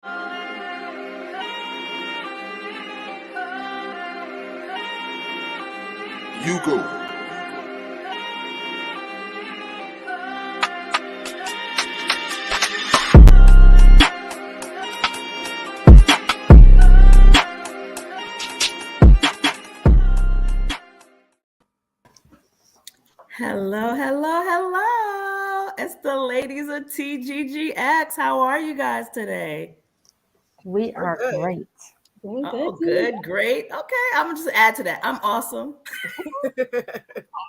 You go. Hello, hello, hello. It's the ladies of TGGX. How are you guys today? We are great. Oh, good, great. Okay, I'm gonna just add to that. I'm awesome.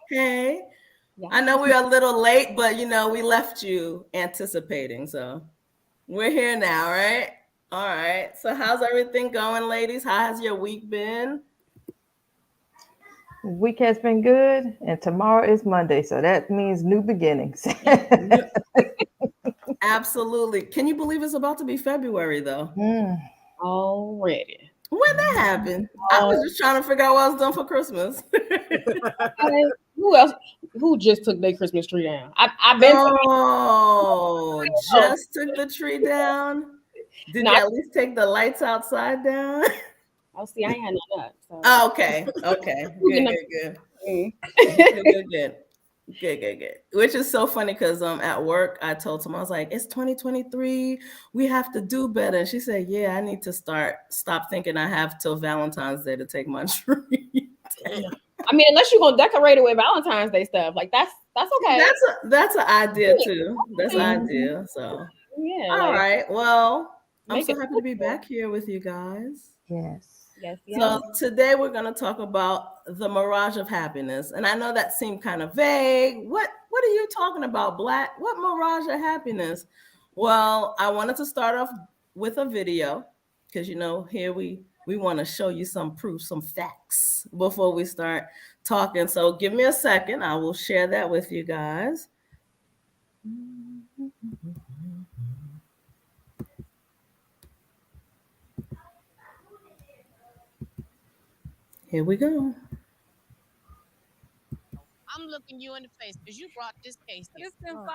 Hey, I know we're a little late, but we left you anticipating, so we're here now, right? All right. So how's everything going, ladies? How has your week been? Week has been good, and tomorrow is Monday, so that means new beginnings. Absolutely. Can you believe it's about to be February, though? Already. When that happened? I was just trying to figure out what I was doing for Christmas. Who else? Who just took their Christmas tree down? I've been. Just took the tree down. Did you at least take the lights outside down? Oh, see, I ain't had none of that. So. Oh, okay. Good. Which is so funny because at work I told someone, I was like, it's 2023. We have to do better. And she said, yeah, I need to stop thinking I have till Valentine's Day to take my tree down. I mean, unless you're gonna decorate it with Valentine's Day stuff, like that's okay. That's an idea too. That's an idea. So yeah. All right. Well, I'm so happy to be back here with you guys. Yes. So today we're going to talk about the mirage of happiness. And I know that seemed kind of vague. What are you talking about, Black? What mirage of happiness? Well, I wanted to start off with a video because, here we want to show you some proof, some facts before we start talking. So give me a second. I will share that with you guys. Here we go. I'm looking you in the face because you brought this case. It's been 5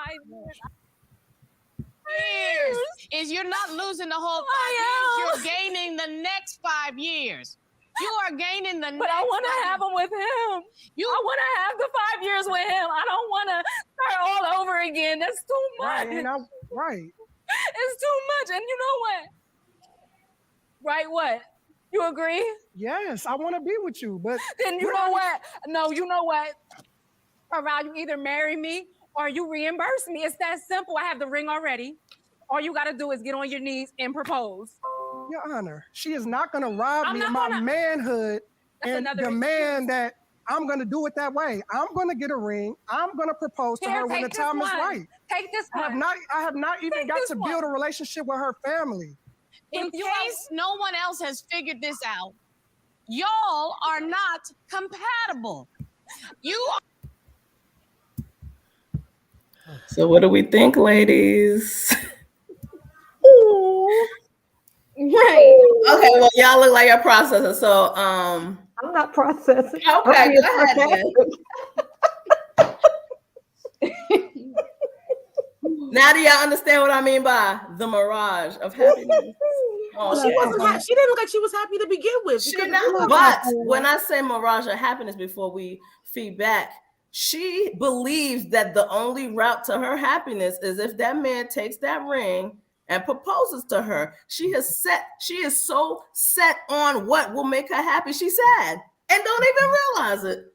years. Is you're not losing the whole 5 years. You're gaining the next 5 years. You are gaining the But I want to have them with him. I want to have the 5 years with him. I don't want to start all over again. That's too much. Right. It's too much. And you know what? Right, what? You agree? Yes, I want to be with you, but then you know what? No, you know what? Around, you either marry me or you reimburse me. It's that simple. I have the ring already. All you got to do is get on your knees and propose. Your Honor, she is not going to rob me of my manhood and demand that I'm going to do it that way. I'm going to get a ring. I'm going to propose to her when the time is right. Take this one. I have not even got to build a relationship with her family. In case no one else has figured this out, y'all are not compatible. You are. So what do we think, ladies? Right. Okay, well, y'all look like you're processing. So I'm not processing. Okay, go ahead then. Now do y'all understand what I mean by the mirage of happiness? She wasn't happy. She didn't look like she was happy to begin with. But when I say mirage of happiness, before we feed back, she believes that the only route to her happiness is if that man takes that ring and proposes to her. She is so set on what will make her happy. She's sad and don't even realize it.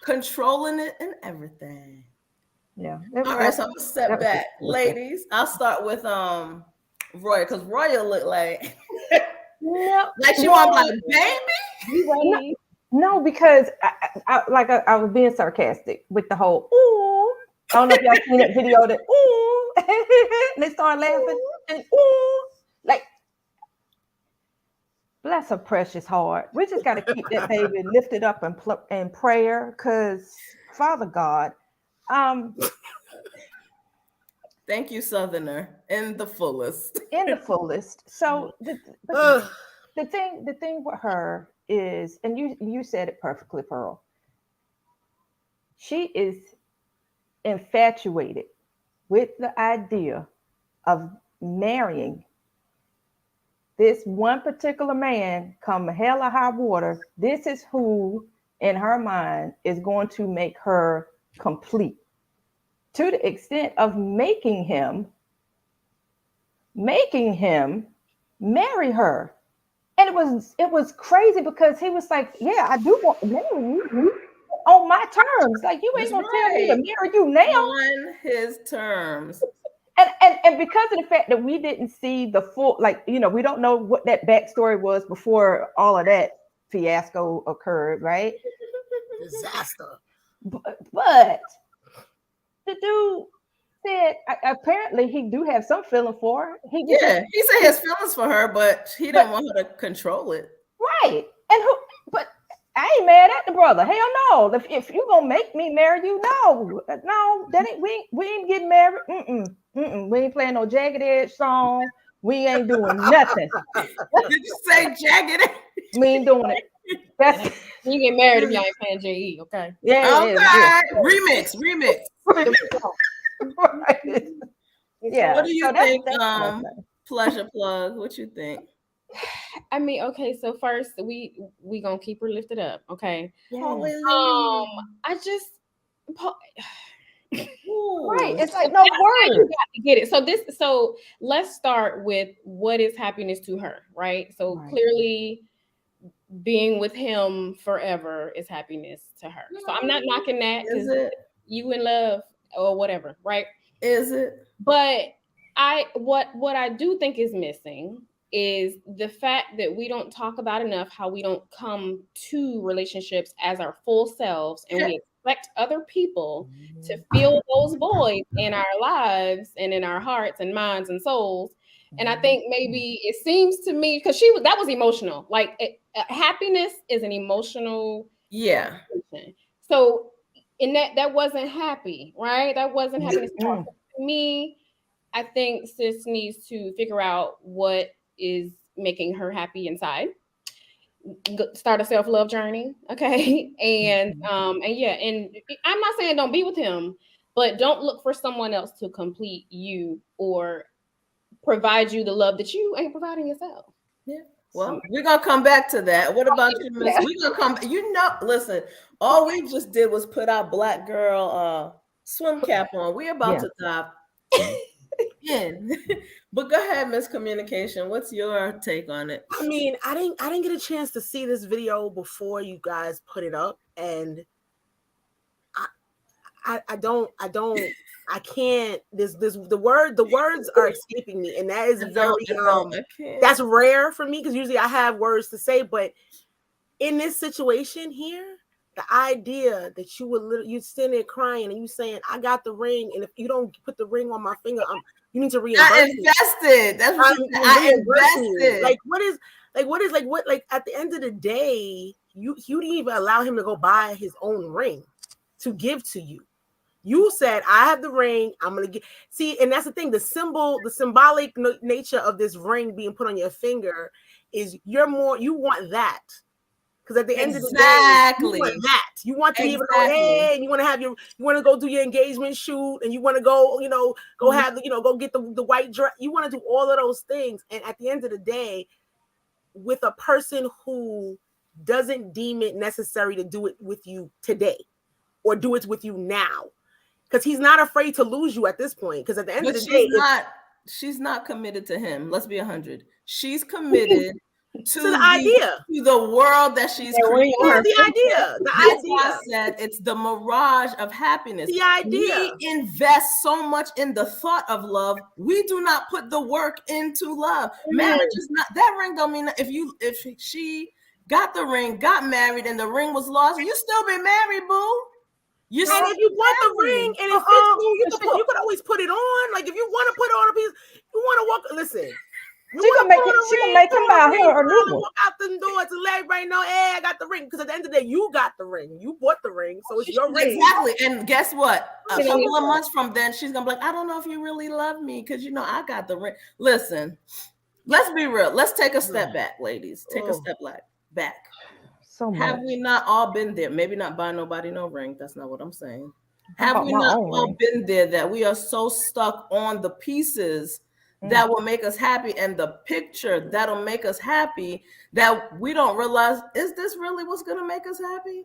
Controlling it and everything. Yeah. All right, so I'm gonna step back. Ladies, I'll start with Roy, because Roy will look like like she want like, baby. No, because I was being sarcastic with the whole ooh. I don't know if y'all seen that video that ooh, and they started laughing and ooh, like bless her precious heart. We just got to keep that baby lifted up in prayer, because Father God. Thank you, Southerner, in the fullest. So the thing with her is, and you said it perfectly, Pearl. She is infatuated with the idea of marrying this one particular man, come hell or high water, this is who in her mind is going to make her complete, to the extent of making him marry her. And it was crazy because he was like, yeah, I do want to marry you on my terms. Like, you ain't gonna tell me to marry you now. On his terms. And because of the fact that we didn't see the full, like, you know, we don't know what that backstory was before all of that fiasco occurred, right? Disaster. But the dude said apparently he do have some feeling for her. He said he has feelings for her, but he didn't want her to control it. Right. But I ain't mad at the brother. Hell no. If you gonna make me marry you, no, that ain't we ain't getting married. We ain't playing no Jagged Edge song. We ain't doing nothing. Did you say Jagged Edge? We ain't doing it. That's you get married if y'all ain't playing JE, okay? Yeah. Okay. Yeah. Remix. Right. Yeah. What do you think? Pleasure plug. What you think? I mean, okay, so first we gonna keep her lifted up, okay? Yeah. I just right. It's like no words. You got to get it. So let's start with what is happiness to her, right? So clearly being with him forever is happiness to her. So I'm not knocking that because you in love or whatever, right? Is it? But what I do think is missing is the fact that we don't talk about enough how we don't come to relationships as our full selves, and we expect other people to fill those voids in our lives and in our hearts and minds and souls. And I think maybe it seems to me because that was emotional. Like happiness is an emotional emotion. So in that wasn't happy, right? That wasn't happiness. To me, I think sis needs to figure out what is making her happy inside. Start a self-love journey, okay? And and I'm not saying don't be with him, but don't look for someone else to complete you or provide you the love that you ain't providing yourself. Yeah. Well, we're gonna come back to that. What about you, Miss? We're gonna come. Listen, all we just did was put our black girl swim cap on. We're about to dive in. But go ahead, Miss Communication. What's your take on it? I mean, I didn't get a chance to see this video before you guys put it up, and I can't. The words are escaping me, and that is that's rare for me because usually I have words to say, but in this situation here, the idea that you sitting there crying and you saying, "I got the ring, and if you don't put the ring on my finger, you need to reimburse me." I invested. That's what I invested. Like at the end of the day, you didn't even allow him to go buy his own ring to give to you. You said, I have the ring. I'm going to see. And that's the thing. The symbolic nature of this ring being put on your finger is you want that. Because at the end of the day, you want that. You want to be able to go, hey, and you want to go do your engagement shoot, and you want to go, go have, go get the white dress. You want to do all of those things. And at the end of the day, with a person who doesn't deem it necessary to do it with you today or do it with you now, because he's not afraid to lose you at this point. Because at the end of the day, she's not committed to him. Let's be 100. She's committed to the idea, to the world that she's creating. The idea. I said it's the mirage of happiness. The idea. We invest so much in the thought of love. We do not put the work into love. Marriage is not that ring. Don't mean if she got the ring, got married, and the ring was lost, you still been married, boo. And if you want the ring and it fits you could always put it on. Like if you want to put on a piece, you want to walk. Listen, she gonna make him buy her a new one. Walk out the door to let everybody know, hey, I got the ring. Because at the end of the day, you got the ring. You bought the ring, so it's your ring. Exactly. And guess what? A couple of months from then, she's gonna be like, I don't know if you really love me because I got the ring. Listen, let's be real. Let's take a step back, ladies. Take a step back. So have we not all been there? Maybe not buy nobody no ring. That's not what I'm saying. Have we not all been there that we are so stuck on the pieces that will make us happy, and the picture that'll make us happy that we don't realize, is this really what's going to make us happy?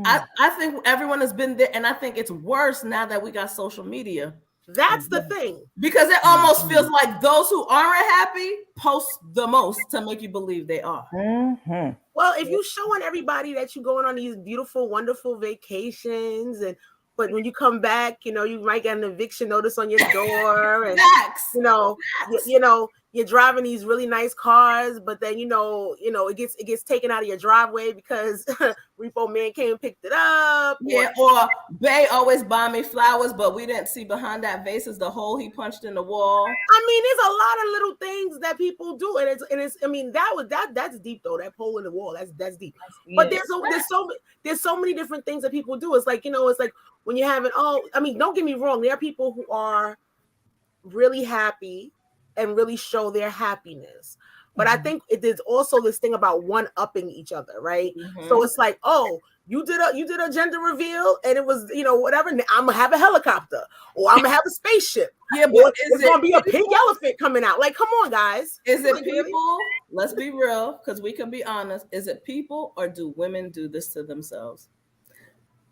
I think everyone has been there, and I think it's worse now that we got social media. That's the thing. Because it almost feels like those who aren't happy post the most to make you believe they are. Well, if you showing everybody that you're going on these beautiful, wonderful vacations, but when you come back, you might get an eviction notice on your door, and you're driving these really nice cars, but then it gets taken out of your driveway because repo man came and picked it up. Or Bay always buy me flowers, but we didn't see behind that vase is the hole he punched in the wall. I mean, there's a lot of little things that people do, and it's. I mean, that's deep though. That hole in the wall, that's deep. But there's so many different things that people do. It's like it's like when you're having don't get me wrong. There are people who are really happy and really show their happiness. But I think there's also this thing about one-upping each other, right? So it's like, you did a gender reveal and it was, whatever. I'm gonna have a helicopter, or I'm gonna have a spaceship. Yeah, but it's gonna be a pink elephant coming out. Like, come on, guys. Is it people? Let's be real, because we can be honest. Is it people, or do women do this to themselves?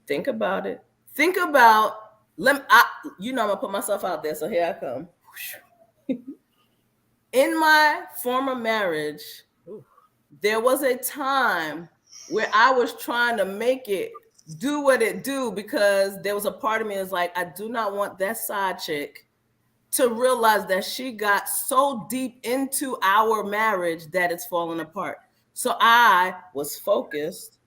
Think about it. Think about. I'm gonna put myself out there. So here I come. In my former marriage, there was a time where I was trying to make it do what it do, because there was a part of me that's like, I do not want that side chick to realize that she got so deep into our marriage that it's falling apart. So I was focused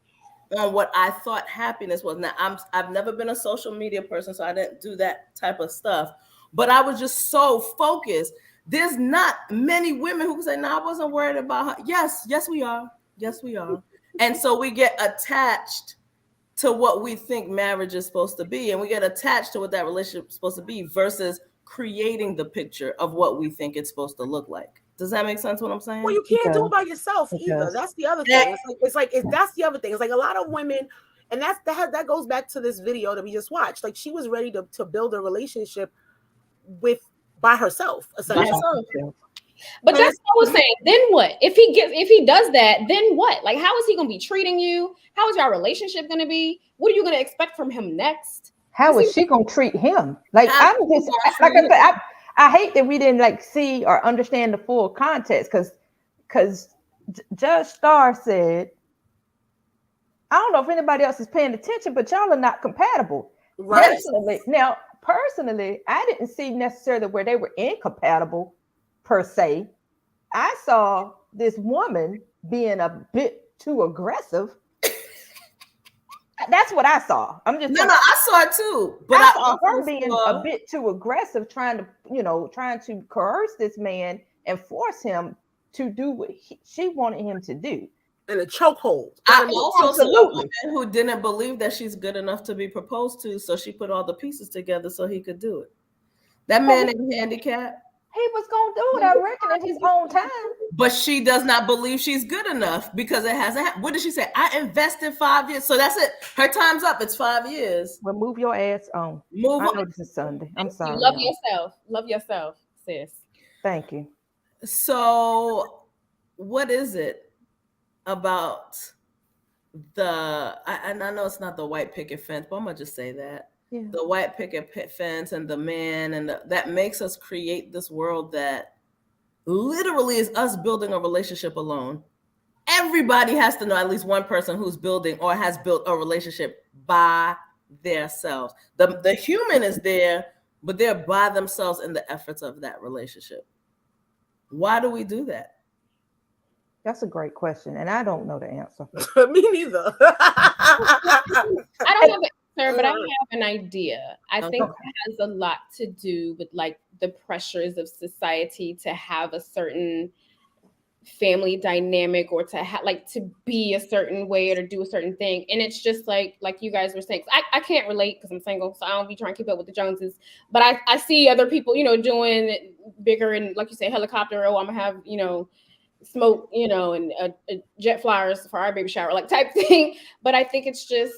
on what I thought happiness was. Now, I've never been a social media person, so I didn't do that type of stuff. But I was just so focused. There's not many women who say, no, I wasn't worried about her. Yes, we are. Yes, we are. And so we get attached to what we think marriage is supposed to be. And we get attached to what that relationship is supposed to be versus creating the picture of what we think it's supposed to look like. Does that make sense what I'm saying? Well, you can't do it by yourself either. That's the other thing. That's the other thing. It's like a lot of women, and that goes back to this video that we just watched. Like, she was ready to build a relationship by herself, essentially. But that's what I was saying. Then what? If he does that, then what? Like, how is he gonna be treating you? How is your relationship gonna be? What are you gonna expect from him next? How is she gonna treat him? Like, I'm just like I said, I hate that we didn't see or understand the full context, because Judge Starr said, I don't know if anybody else is paying attention, but y'all are not compatible. Right. Personally, I didn't see necessarily where they were incompatible per se. I saw this woman being a bit too aggressive. That's what I saw. I saw it too. But I saw her being a bit too aggressive, trying to coerce this man and force him to do what she wanted him to do. In a chokehold. I also saw a woman who didn't believe that she's good enough to be proposed to, so she put all the pieces together so he could do it. That man ain't handicapped. He was gonna do it, I reckon, in his own time. But she does not believe she's good enough because it hasn't happened. What did she say? I invested 5 years. So that's it. Her time's up. It's 5 years. Well, move your ass on. I know this is Sunday. I'm sorry. Love yourself. Love yourself, sis. Thank you. So what is it about and I know it's not the white picket fence, but I'm going to just say that. Yeah. The white picket fence and the man, and that makes us create this world that literally is us building a relationship alone. Everybody has to know at least one person who's building or has built a relationship by themselves. The human is there, but they're by themselves in the efforts of that relationship. Why do we do that? That's a great question, and I don't know the answer. Me neither. I don't have an answer, but I have an idea. I think it has a lot to do with the pressures of society to have a certain family dynamic, or to to be a certain way or to do a certain thing. And it's just like you guys were saying, I can't relate because I'm single, so I don't be trying to keep up with the Joneses, but I see other people, doing bigger, and like you say, helicopter, I'm gonna have, smoke, and jet flyers for our baby shower, type thing. But I think it's just,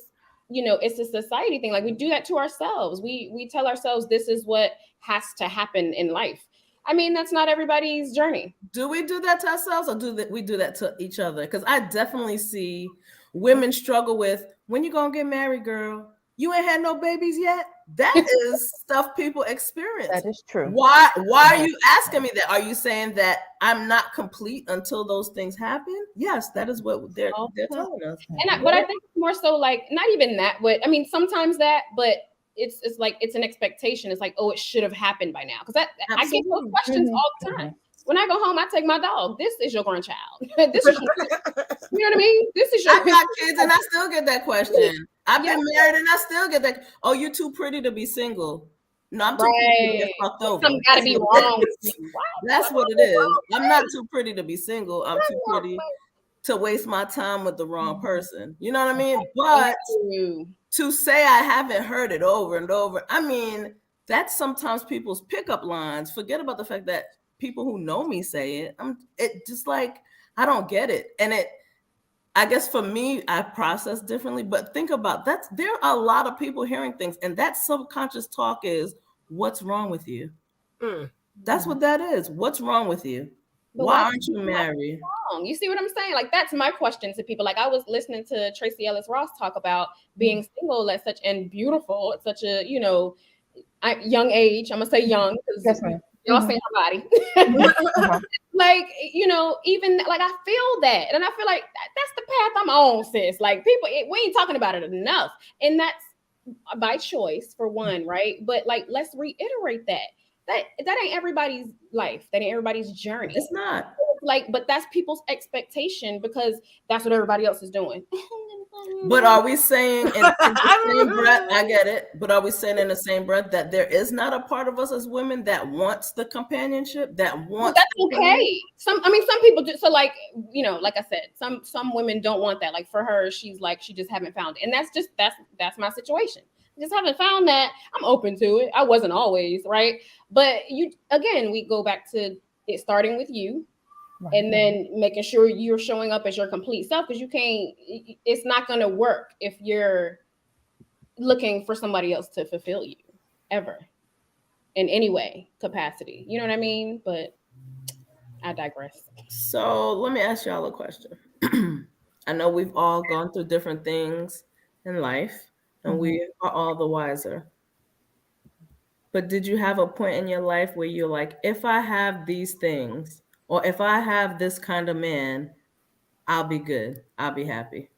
it's a society thing. We do that to ourselves. We tell ourselves this is what has to happen in life. I mean, that's not everybody's journey. Do we do that to ourselves, or we do that to each other? Because I definitely see women struggle with, when you gonna get married, girl? You ain't had no babies yet. That is stuff people experience. That is true. Why are you asking me that? Are you saying that I'm not complete until those things happen? Yes, that is what they're telling us. But I think more so like, not even that, but I mean, sometimes that, but it's like, it's an expectation. It's like, oh, it should have happened by now. Because I get those questions all the time. When I go home, I take my dog. This is your grandchild. This is your, you know what I mean? This is your. I got kids and I still get that question. I've been married and I still get that. Oh, you're too pretty to be single. No, I'm too pretty to get fucked over. Something got to be wrong with you. That's what it is. I'm not too pretty to be single. I'm too pretty to waste my time with the wrong person. You know what I mean? But to say I haven't heard it over and over, I mean, that's sometimes people's pickup lines. Forget about the fact that people who know me say it. It just like, I don't get it. And I guess for me, I process differently, but think about that. There are a lot of people hearing things, and that subconscious talk is, what's wrong with you? That's what that is. What's wrong with you? But why aren't you married? You see what I'm saying? Like, that's my question to people. Like, I was listening to Tracy Ellis Ross talk about being single at such and beautiful at such a, young age. I'm gonna say young because y'all say her body. Like, even like I feel that, and I feel like that's the path I'm on, sis. Like, people, we ain't talking about it enough, and that's by choice for one, right? But like, let's reiterate that ain't everybody's life. That ain't everybody's journey. It's not. Like, but that's people's expectation because that's what everybody else is doing. But are we saying in the same breath, I get it, but are we saying in the same breath that there is not a part of us as women that wants the companionship, that wants well, that's okay. Some people do. So like, like I said, some women don't want that. Like for her, she's like, she just haven't found it. And that's my situation. I just haven't found that. I'm open to it. I wasn't always, right? But we go back to it starting with you. Right. And then making sure you're showing up as your complete self, because it's not going to work if you're looking for somebody else to fulfill you ever in any way, capacity. You know what I mean? But I digress. So let me ask y'all a question. I know we've all gone through different things in life and we are all the wiser. But did you have a point in your life where you're like, if I have these things, or if I have this kind of man, I'll be good. I'll be happy.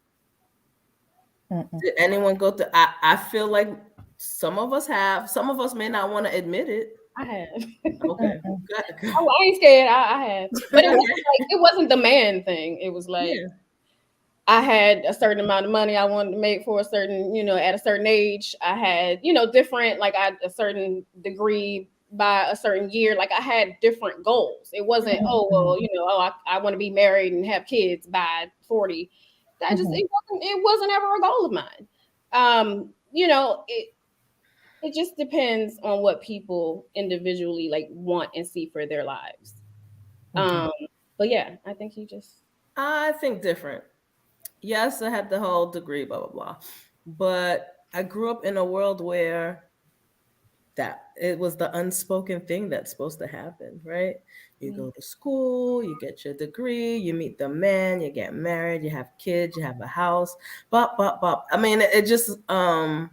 Did anyone go through? I feel like some of us have. Some of us may not want to admit it. I have. Okay. Oh, I ain't scared. I have. But it wasn't the man thing. It was like I had a certain amount of money I wanted to make for a certain, at a certain age. I had, different, like I had a certain degree by a certain year. Like I had different goals. It wasn't, I want to be married and have kids by 40. That just it wasn't ever a goal of mine. It just depends on what people individually like want and see for their lives. But yeah, I think different. Yes, I had the whole degree, blah blah blah. But I grew up in a world where that it was the unspoken thing that's supposed to happen, right? You go to school, you get your degree, you meet the man, you get married, you have kids, you have a house, bop. I mean, it just, no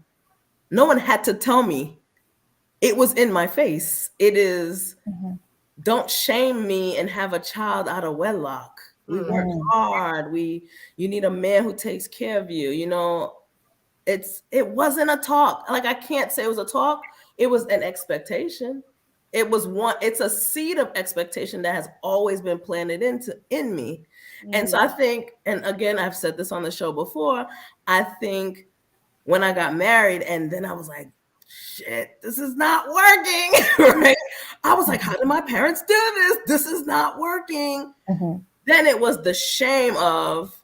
one had to tell me. It was in my face. It is, don't shame me and have a child out of wedlock. We work hard. You need a man who takes care of you. It wasn't a talk. Like, I can't say it was a talk. It was an expectation. It's a seed of expectation that has always been planted in me. And so I think, and again, I've said this on the show before, I think when I got married and then I was like, shit, this is not working, right? I was like, how did my parents do this? This is not working. Then it was the shame of,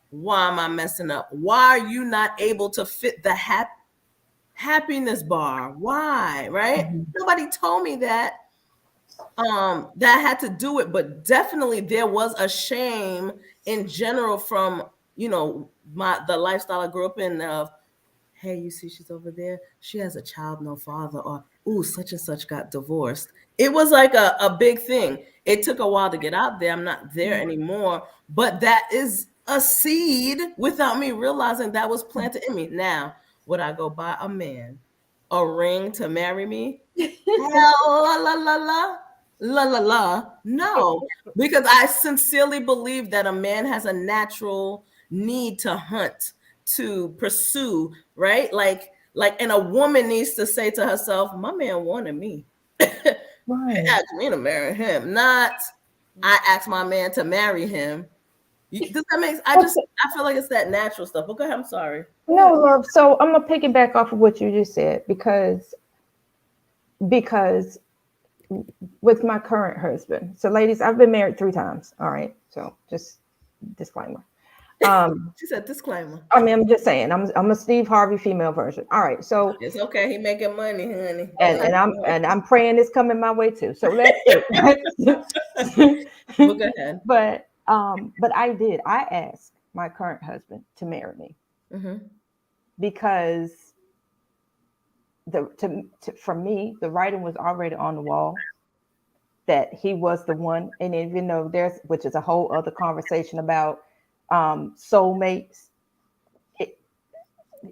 why am I messing up? Why are you not able to fit the happiness bar? Why, right? Nobody told me that that I had to do it, but definitely there was a shame in general from, the lifestyle I grew up in of, hey, you see she's over there, she has a child, no father, or ooh, such and such got divorced. It was like a big thing. It took a while to get out there. I'm not there anymore, but that is a seed without me realizing that was planted in me. Now, would I go buy a man a ring to marry me? Hell, la la la la. La la la. No, because I sincerely believe that a man has a natural need to hunt, to pursue, right? And a woman needs to say to herself, my man wanted me. Right. He asked me to marry him, not I asked my man to marry him. Does that make sense? I feel like it's that natural stuff. Okay, I'm sorry. No, love. So I'm gonna piggyback off of what you just said because with my current husband. So ladies, I've been married 3 times. All right. So just disclaimer. She said disclaimer. I mean, I'm just saying, I'm a Steve Harvey female version. All right. So it's okay. He making money, honey. And I'm praying it's coming my way too. So let's Well, go ahead. But I asked my current husband to marry me because for me, the writing was already on the wall that he was the one. And even though which is a whole other conversation about soulmates,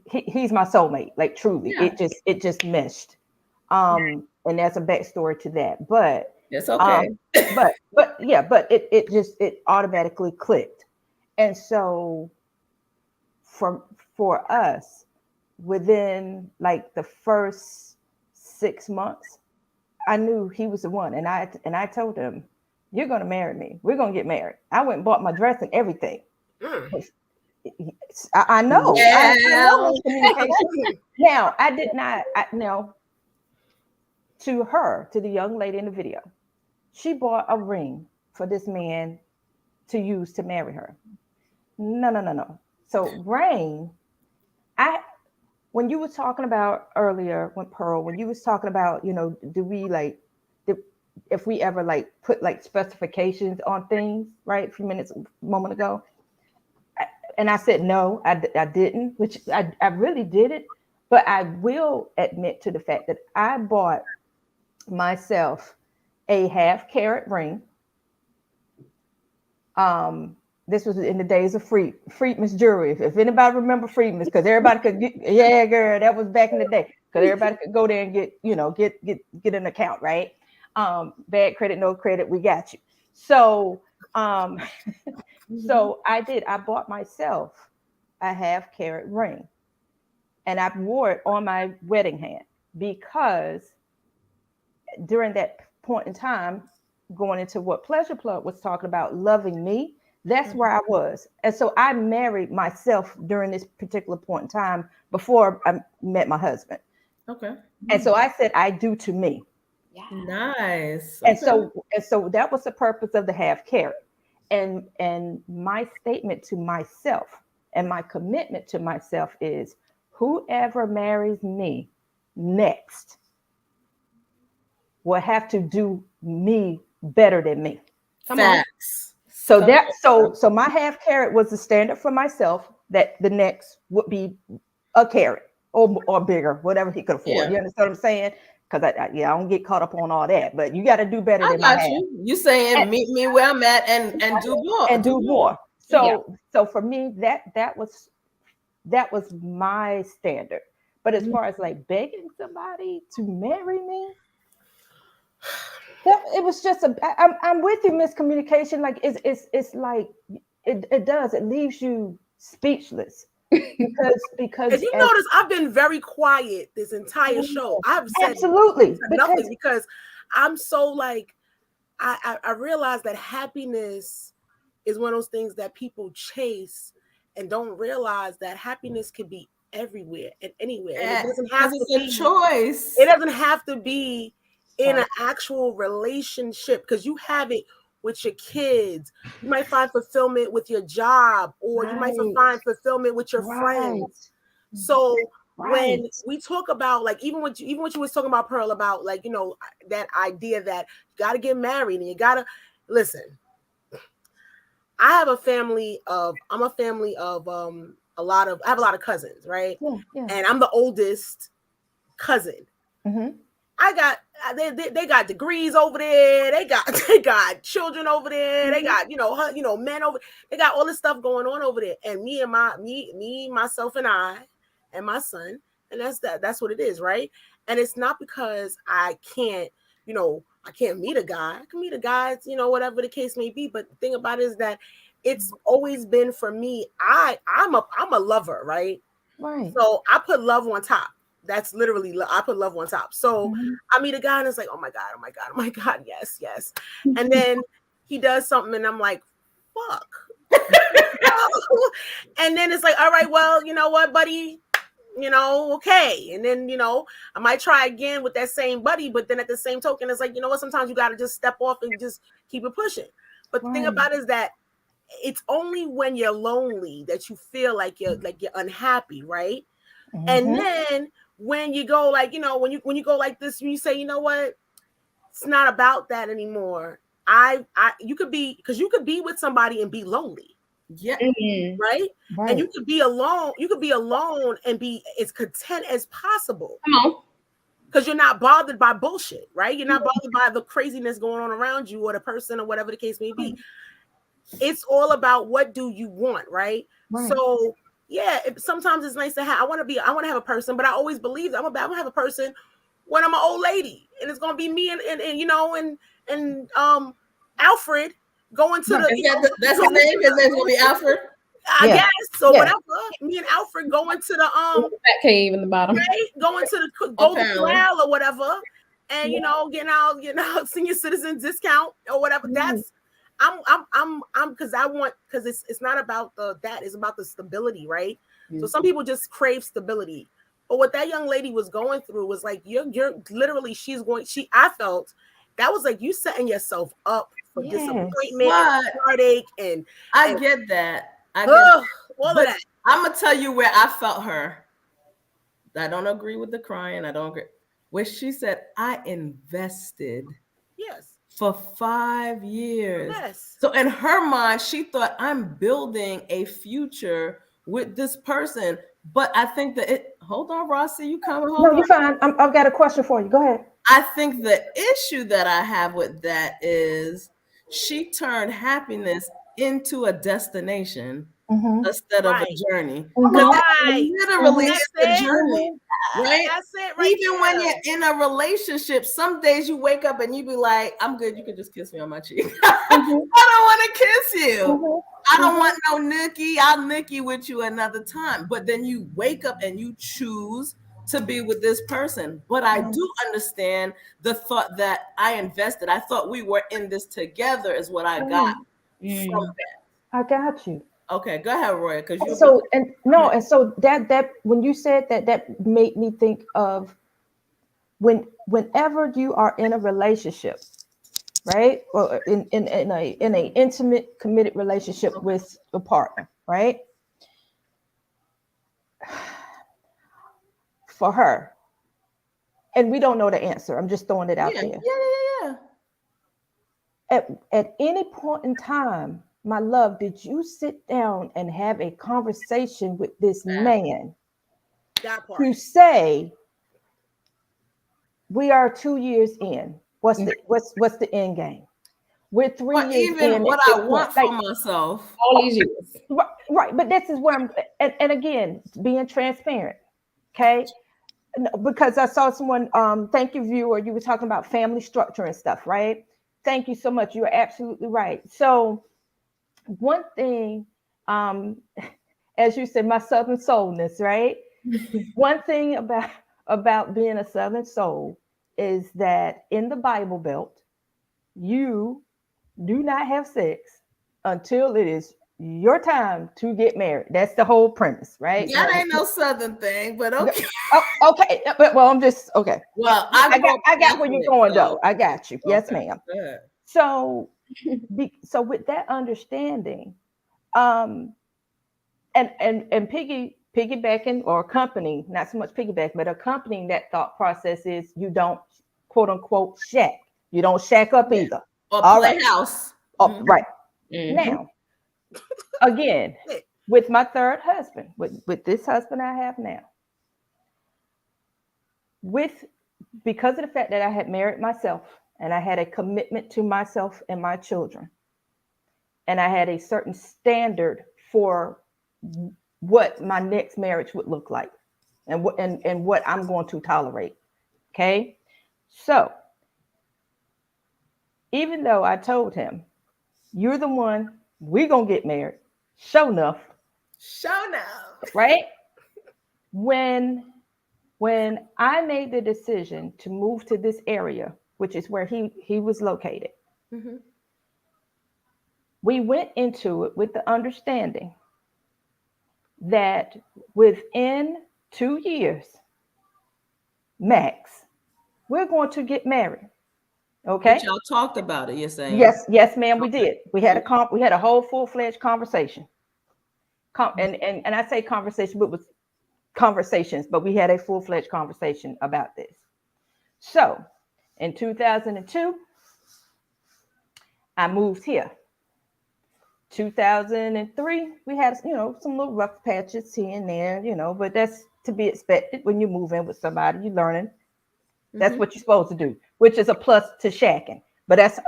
he's my soulmate, like truly. Yeah. It just meshed. And there's a backstory to that. But it's okay. But it automatically clicked. And so for us, within like the first 6 months, I knew he was the one. And I told him, you're gonna marry me. We're gonna get married. I went and bought my dress and everything. I know. Yeah. I know miscommunication. Now, I did not to the young lady in the video, she bought a ring for this man to use to marry her. No. So Rain, when you were talking about earlier, when you was talking about, if we ever like put like specifications on things, right? A moment ago. And I said, no, I didn't, which I really didn't. But I will admit to the fact that I bought myself a 1/2 carat ring. This was in the days of Friedman's jewelry. If anybody remember Friedman's, because everybody could yeah, girl, that was back in the day. Because everybody could go there and get an account, right? Bad credit, no credit, we got you. So so I bought myself a 1/2 carat ring, and I wore it on my wedding hand because during that point in time, going into what Pleasure Plug was talking about, loving me, that's where I was. And so I married myself during this particular point in time before I met my husband. Okay. And so I said, I do to me. Yeah. Nice. Okay. And so that was the purpose of the 1/2 carat. And my statement to myself and my commitment to myself is whoever marries me next will have to do me better than me. Facts. So my 1/2 carat was the standard for myself, that the next would be a carat or bigger, whatever he could afford. Yeah. You understand what I'm saying? Because I don't get caught up on all that, but you got to do better than my half. You saying meet me where I'm at and do more. And do more. So for me, that was my standard. But as far as like begging somebody to marry me, it was just I'm with you, miscommunication. Like it's like it leaves you speechless. Because if you notice, I've been very quiet this entire show. I've said absolutely nothing because I'm so like I realize that happiness is one of those things that people chase and don't realize that happiness can be everywhere and anywhere. And it doesn't have to be a choice. It doesn't have to be in an actual relationship, because you have it with your kids. You might find fulfillment with your job, or you might find fulfillment with your friends. So when we talk about like even what you was talking about, Pearl, about like that idea that you got to get married and you got to listen. I'm a family of I have a lot of cousins, right? Yeah. And I'm the oldest cousin. Mm-hmm. I got they got degrees over there. They got children over there. They got men over. They got all this stuff going on over there. And myself and I and my son, and that's what it is, right? And it's not because I can't meet a guy. I can meet a guy, whatever the case may be. But the thing about it is that it's always been for me. I'm a lover, right? Right. So I put love on top. That's literally, I put love on top. So I meet a guy and it's like, oh my God, yes. And then he does something and I'm like, fuck. And then it's like, all right, well, you know what, buddy? Okay. And then, I might try again with that same buddy, but then at the same token, it's like, you know what, sometimes you got to just step off and just keep it pushing. But the thing about it is that it's only when you're lonely that you feel like you're unhappy, right? Mm-hmm. And then when you go when you go like this, you say, you know what, it's not about that anymore. You could be with somebody and be lonely. Yeah. Mm-hmm. Right. And you could be alone. You could be alone and be as content as possible. Come on. Because you're not bothered by bullshit, right? You're not bothered by the craziness going on around you or the person or whatever the case may be. It's all about what do you want, right? So yeah, sometimes it's nice to have. I want to have a person, but I always believe that I'm gonna have a person when I'm an old lady, and it's gonna be me and Alfred going to that's his name. His name's gonna be Alfred. I guess so. Whatever. Me and Alfred going to the that cave in the bottom, right? Going to the Golden Corral or whatever, and getting out senior citizen discount or whatever. That's. Because it's not about that, it's about the stability, right? Mm-hmm. So some people just crave stability, but what that young lady was going through was like you're literally I felt that was like you setting yourself up for disappointment and heartache, and I get that. All of that. I'm gonna tell you where I felt her. I don't agree with the crying. I don't agree where she said I invested. Yes. For 5 years. Yes. So in her mind, she thought I'm building a future with this person. But I think that hold on, Rossi, you coming home? No, you're fine. I've got a question for you. Go ahead. I think the issue that I have with that is she turned happiness into a destination instead of a journey. Literally, it's the journey. Right? That's it right Even when you're in a relationship, some days you wake up and you be like, I'm good. You can just kiss me on my cheek. I don't want to kiss you. I don't want no nookie. I'll nookie with you another time. But then you wake up and you choose to be with this person. But I do understand the thought that I invested. I thought we were in this together is what I got from that. I got you. Okay, go ahead, Roy. Because so that when you said that made me think of whenever you are in a relationship, right, or in a intimate, committed relationship with a partner, right? For her, and we don't know the answer. I'm just throwing it out there. Yeah. At any point in time, my love, did you sit down and have a conversation with this man to say, we are 2 years in? What's the end game? We're 3 years even in. What I want for myself. All these years. Right. But this is where I'm, and again, being transparent. Okay. Because I saw someone, thank you, viewer, you were talking about family structure and stuff, right? Thank you so much. You're absolutely right. So one thing, as you said, my Southern soulness, right? One thing about being a Southern soul is that in the Bible Belt, you do not have sex until it is your time to get married. That's the whole premise, right? That ain't no Southern thing, but okay. Okay, but I'm just okay. Well, I got where you're going though. I got you. Yes, ma'am. So with that understanding, and piggybacking or accompanying, not so much piggyback, but accompanying that thought process is you don't quote unquote shack. You don't shack up either. Or play house. Oh, right. Now, again, with my third husband, with this husband I have now, because of the fact that I had married myself and I had a commitment to myself and my children, and I had a certain standard for what my next marriage would look like and what I'm going to tolerate. Okay. So even though I told him, you're the one, we're going to get married. Sure enough. Right? When I made the decision to move to this area, which is where he was located, mm-hmm. we went into it with the understanding that within 2 years, max, we're going to get married. Okay. But y'all talked about it, you're saying? Yes, ma'am, we did. We had a whole full-fledged conversation. And I say conversation, but it was conversations, but we had a full-fledged conversation about this. So in 2002, I moved here. 2003, we had, some little rough patches here and there, but that's to be expected when you move in with somebody, you're learning. That's mm-hmm. what you're supposed to do, which is a plus to shacking. But that's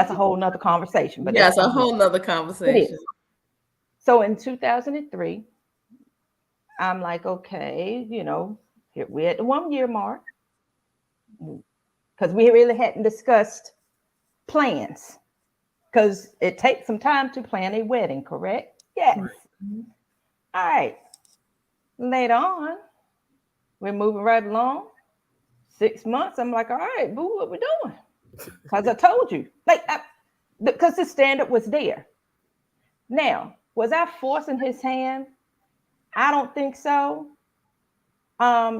a whole nother conversation. But that's a whole nother conversation. So in 2003, I'm like, okay, here we're at the 1 year mark, because we really hadn't discussed plans, because it takes some time to plan a wedding, correct? Yes. Mm-hmm. All right. Later on, we're moving right along. 6 months, I'm like, all right, boo, what we doing? Because I told you, because the standard was there. Now, was I forcing his hand? I don't think so.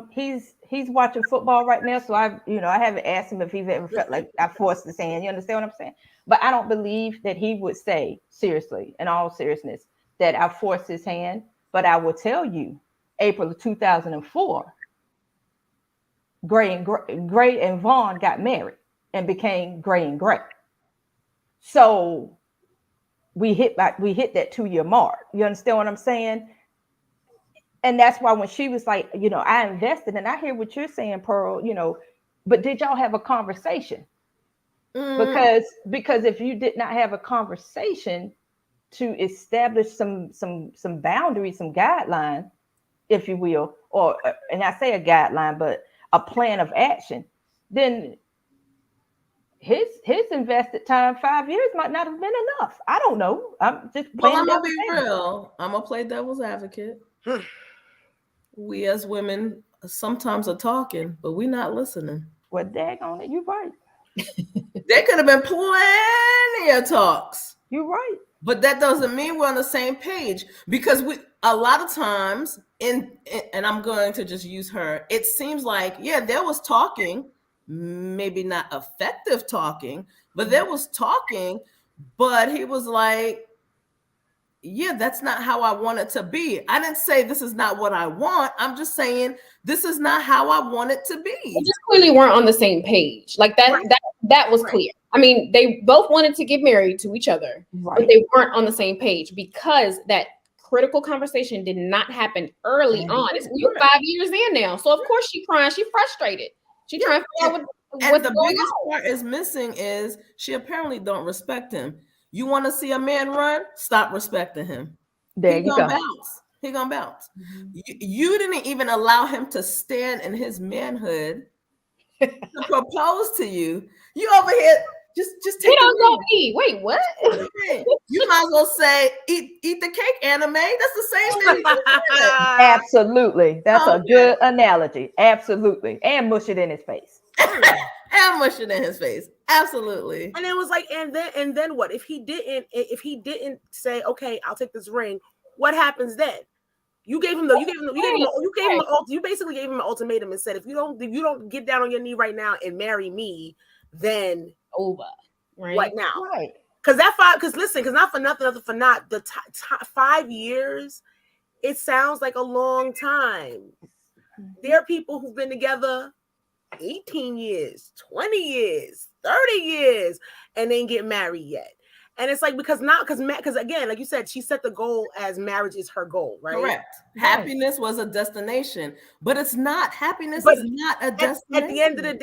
He's watching football right now, so I haven't asked him if he's ever felt like I forced his hand. You understand what I'm saying? But I don't believe that he would say, seriously, in all seriousness, that I forced his hand. But I will tell you, April of 2004, Gray and Vaughn got married and became Gray and Gray. So we hit that 2 year mark. You understand what I'm saying? And that's why when she was like, I invested, and I hear what you're saying, Pearl, but did y'all have a conversation? Mm. Because if you did not have a conversation to establish some boundaries, some guidelines, if you will, and I say a guideline, but a plan of action, then his invested time, 5 years, might not have been enough. I don't know. I'm just playing. Well, I'm gonna be real. I'm gonna play devil's advocate. We as women sometimes are talking, but we're not listening. Well, daggone it, you're right. There could have been plenty of talks. You're right. But that doesn't mean we're on the same page, because a lot of times and I'm going to just use her, it seems like, there was talking, maybe not effective talking, but there was talking, but he was like, that's not how I want it to be. I didn't say this is not what I want. I'm just saying this is not how I want it to be. They just clearly weren't on the same page. Like that, right. that was clear. I mean, they both wanted to get married to each other, right. But they weren't on the same page because that critical conversation did not happen early on. It's 5 years in now. So of course she's crying. She's frustrated. She's trying to figure out what's the biggest part is missing is she apparently don't respect him. You want to see a man run? Stop respecting him. There you go. Bounce. He gonna bounce. Mm-hmm. You didn't even allow him to stand in his manhood to propose to you. You over here just take. He don't go eat. Wait, what? You might as well say eat the cake. Anime. That's the same thing. Absolutely. That's a good analogy. Absolutely. And mush it in his face. And mush it in his face. Absolutely. And it was like, and then what? If he didn't say, okay, I'll take this ring, what happens then? You basically gave him an ultimatum and said, if you don't get down on your knee right now and marry me, then over. Right. What now? Right. Because not for nothing, the 5 years, it sounds like a long time. There are people who've been together 18 years, 20 years, 30 years, and they ain't get married yet. And it's like, because again, like you said, she set the goal as marriage is her goal, right? Correct. Happiness was a destination, but it's not. Happiness But is not a destination.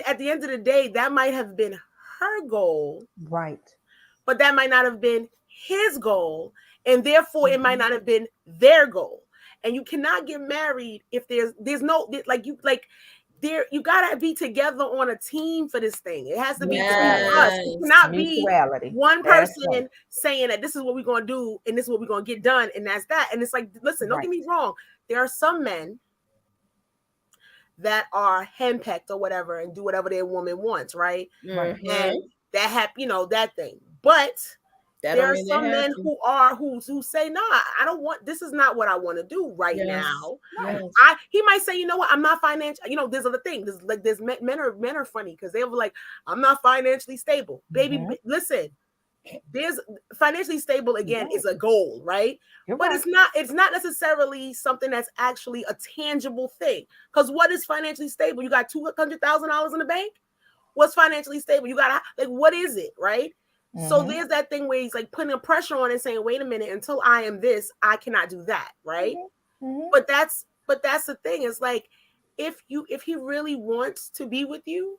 At the end of the day, that might have been her goal, right? But that might not have been his goal, and therefore it might not have been their goal. And you cannot get married if there's no you gotta be together on a team for this thing. It has to be between us. It cannot be one person saying that this is what we're gonna do and this is what we're gonna get done, and that's that. And it's like, listen, don't get me wrong. There are some men that are henpecked or whatever and do whatever their woman wants, right? Mm-hmm. And that that thing. But there are some men who say, no, I don't want, this is not what I want to do right now. Yes. He might say, you know what, I'm not financial, there's other things. There's men are funny because they were like, I'm not financially stable. Baby, listen, there's financially stable again is a goal, right? But it's not necessarily something that's actually a tangible thing. Because what is financially stable? You got $200,000 in the bank? What's financially stable? You got what is it, right? So there's that thing where he's like putting a pressure on and saying, wait a minute, until I am this, I cannot do that, right? But that's the thing. It's like, if he really wants to be with you,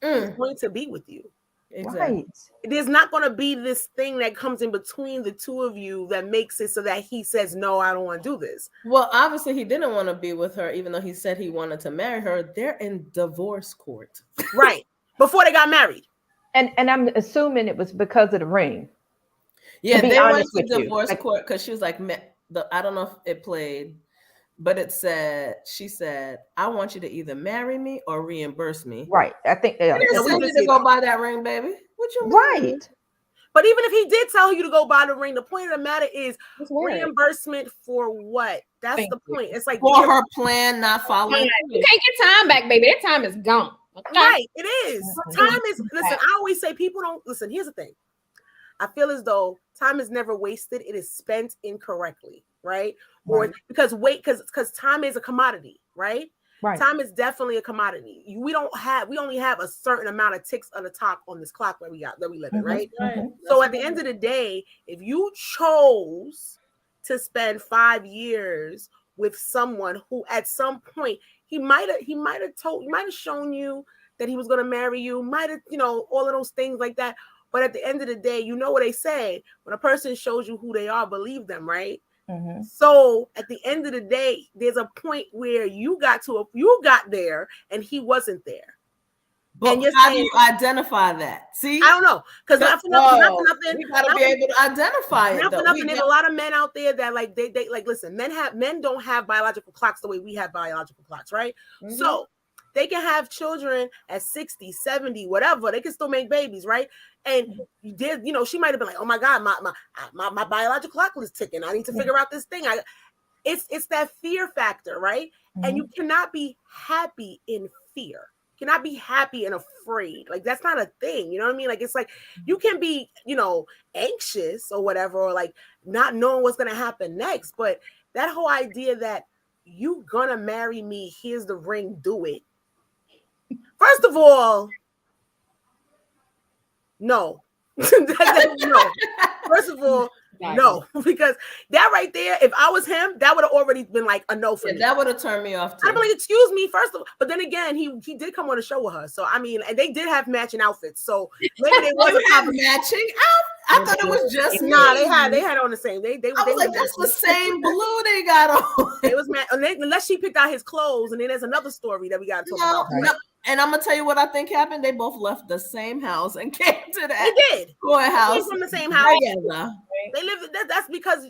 he's going to be with you. Exactly. Right. There's not going to be this thing that comes in between the two of you that makes it so that he says, no, I don't want to do this. Well, obviously he didn't want to be with her, even though he said he wanted to marry her. They're in divorce court. Right. Before they got married. And I'm assuming it was because of the ring. Yeah, they went to divorce court because she was like, I don't know if it played, but she said, I want you to either marry me or reimburse me. Right. I think they are. He didn't send you to go buy that ring, baby. What you mean? Right. But even if he did tell you to go buy the ring, the point of the matter is reimbursement for what? That's the point. It's like for her plan not following. You can't get time back, baby. That time is gone. Okay? Right, it is. Time is, listen, I always say people don't, listen, here's the thing. I feel as though time is never wasted. It is spent incorrectly, right? Or because time is a commodity, right? Right. Time is definitely a commodity. We only have a certain amount of ticks on the top on this clock that we live in, right? So at the end of the day, if you chose to spend 5 years with someone who at some point he might have shown you that he was going to marry you, might have, all of those things like that. But at the end of the day, you know what they say, when a person shows you who they are, believe them, right? So at the end of the day, there's a point where you got there and he wasn't there. But and how do you identify that? See, I don't know, because not for nothing, we gotta be able to identify it. Not for nothing, there's a lot of men out there that like they like listen. Men don't have biological clocks the way we have biological clocks, right? So they can have children at 60, 70, whatever. They can still make babies, right? And she might have been like, "Oh my God, my biological clock is ticking. I need to figure out this thing." It's that fear factor, right? And you cannot be happy in fear. Cannot be happy and afraid. Like, that's not a thing. You know what I mean? Like, it's like you can be, anxious or whatever, or like not knowing what's going to happen next. But that whole idea that you gonna marry me, here's the ring, do it. First of all, no. No. First of all, no, because that right there, if I was him, that would have already been like a no for me. That would have turned me off too. I'd be like, excuse me, first of all. But then again, he did come on a show with her. So I mean, and they did have matching outfits. So maybe they wasn't have matching outfits. I thought it was just they had on the same. They I was like, that's the same blue they got on. It was unless she picked out his clothes, and then there's another story that we got to talk about. No. And I'm gonna tell you what I think happened. They both left the same house and came to that. They did. House. They from the same house. They live. That's because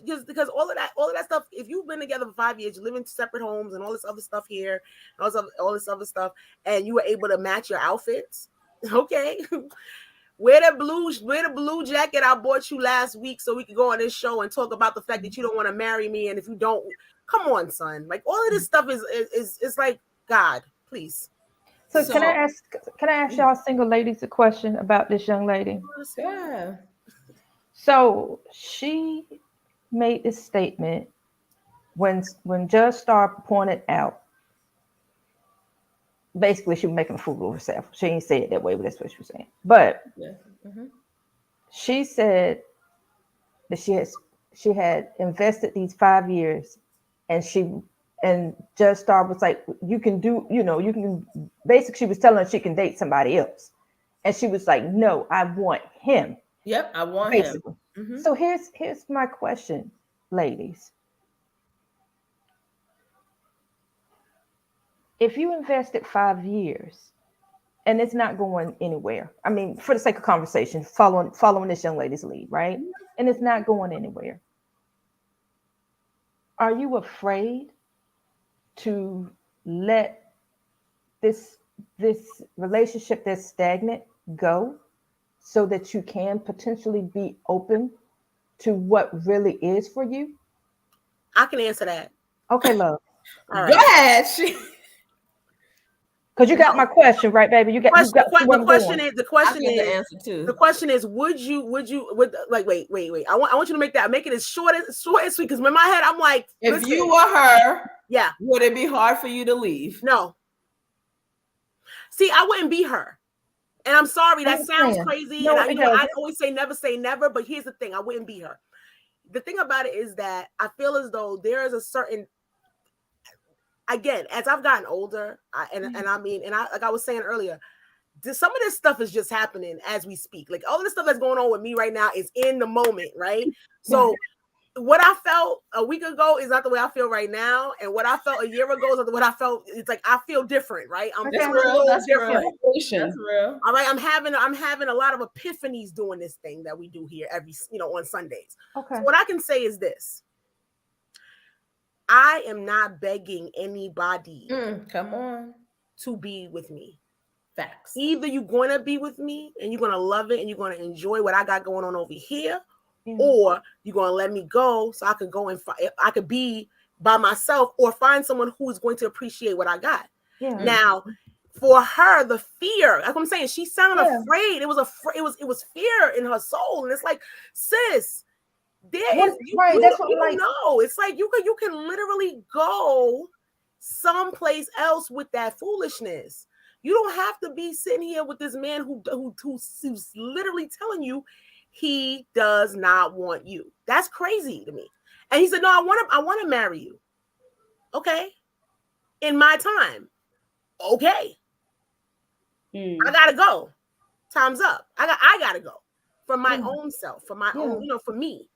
all of that stuff. If you've been together for 5 years, you live in separate homes and all this other stuff here, and all this other stuff, and you were able to match your outfits. Okay. Wear the blue jacket I bought you last week so we could go on this show and talk about the fact that you don't want to marry me, and if you don't, come on, son. Like, all of this stuff is like, God, please. So can I ask y'all single ladies a question about this young lady? Yeah. So she made this statement when Judge Starr pointed out, basically she was making a fool of herself. She didn't say it that way, but that's what she was saying. But she said that she had invested these 5 years, and Judge Star was like, you can basically, she was telling her she can date somebody else. And she was like, no, I want him. Yep, I want basically. him. Mm-hmm. So here's my question, ladies. If you invested 5 years and it's not going anywhere, I mean, for the sake of conversation, following this young lady's lead, right? And it's not going anywhere. Are you afraid to let this relationship that's stagnant go so that you can potentially be open to what really is for you? I can answer that. Okay, love. All right. Go ahead. Because you got my question, right, baby? The question is, would like wait. I want you to make it as short and sweet, because in my head I'm like, if you were her, yeah, would it be hard for you to leave? No. See, I wouldn't be her. And I'm sorry, that sounds crazy. No, and I always say never, but here's the thing, I wouldn't be her. The thing about it is that I feel as though there is a certain, again, as I've gotten older, like I was saying earlier, some of this stuff is just happening as we speak. Like all this stuff that's going on with me right now is in the moment, right? So what I felt a week ago is not the way I feel right now, and what I felt a year ago is not what I felt. It's like I feel different, right? That's real. That's different. That's real. All right, I'm having a lot of epiphanies doing this thing that we do here on Sundays. Okay. So what I can say is this: I am not begging anybody come on to be with me. Facts. Either you're going to be with me and you're going to love it and you're going to enjoy what I got going on over here, or you're going to let me go so I could go and I could be by myself, or find someone who is going to appreciate what I got. Yeah. Now, for her, the fear, like I'm saying, she sounded afraid. It was fear in her soul, and it's like, sis, that's what I'm know. It's like you can literally go someplace else with that foolishness. You don't have to be sitting here with this man who's literally telling you he does not want you. That's crazy to me. And he said, no, I want to marry you. Okay. In my time. Okay. I gotta go. Time's up. I gotta go for my own self, for my own, for me.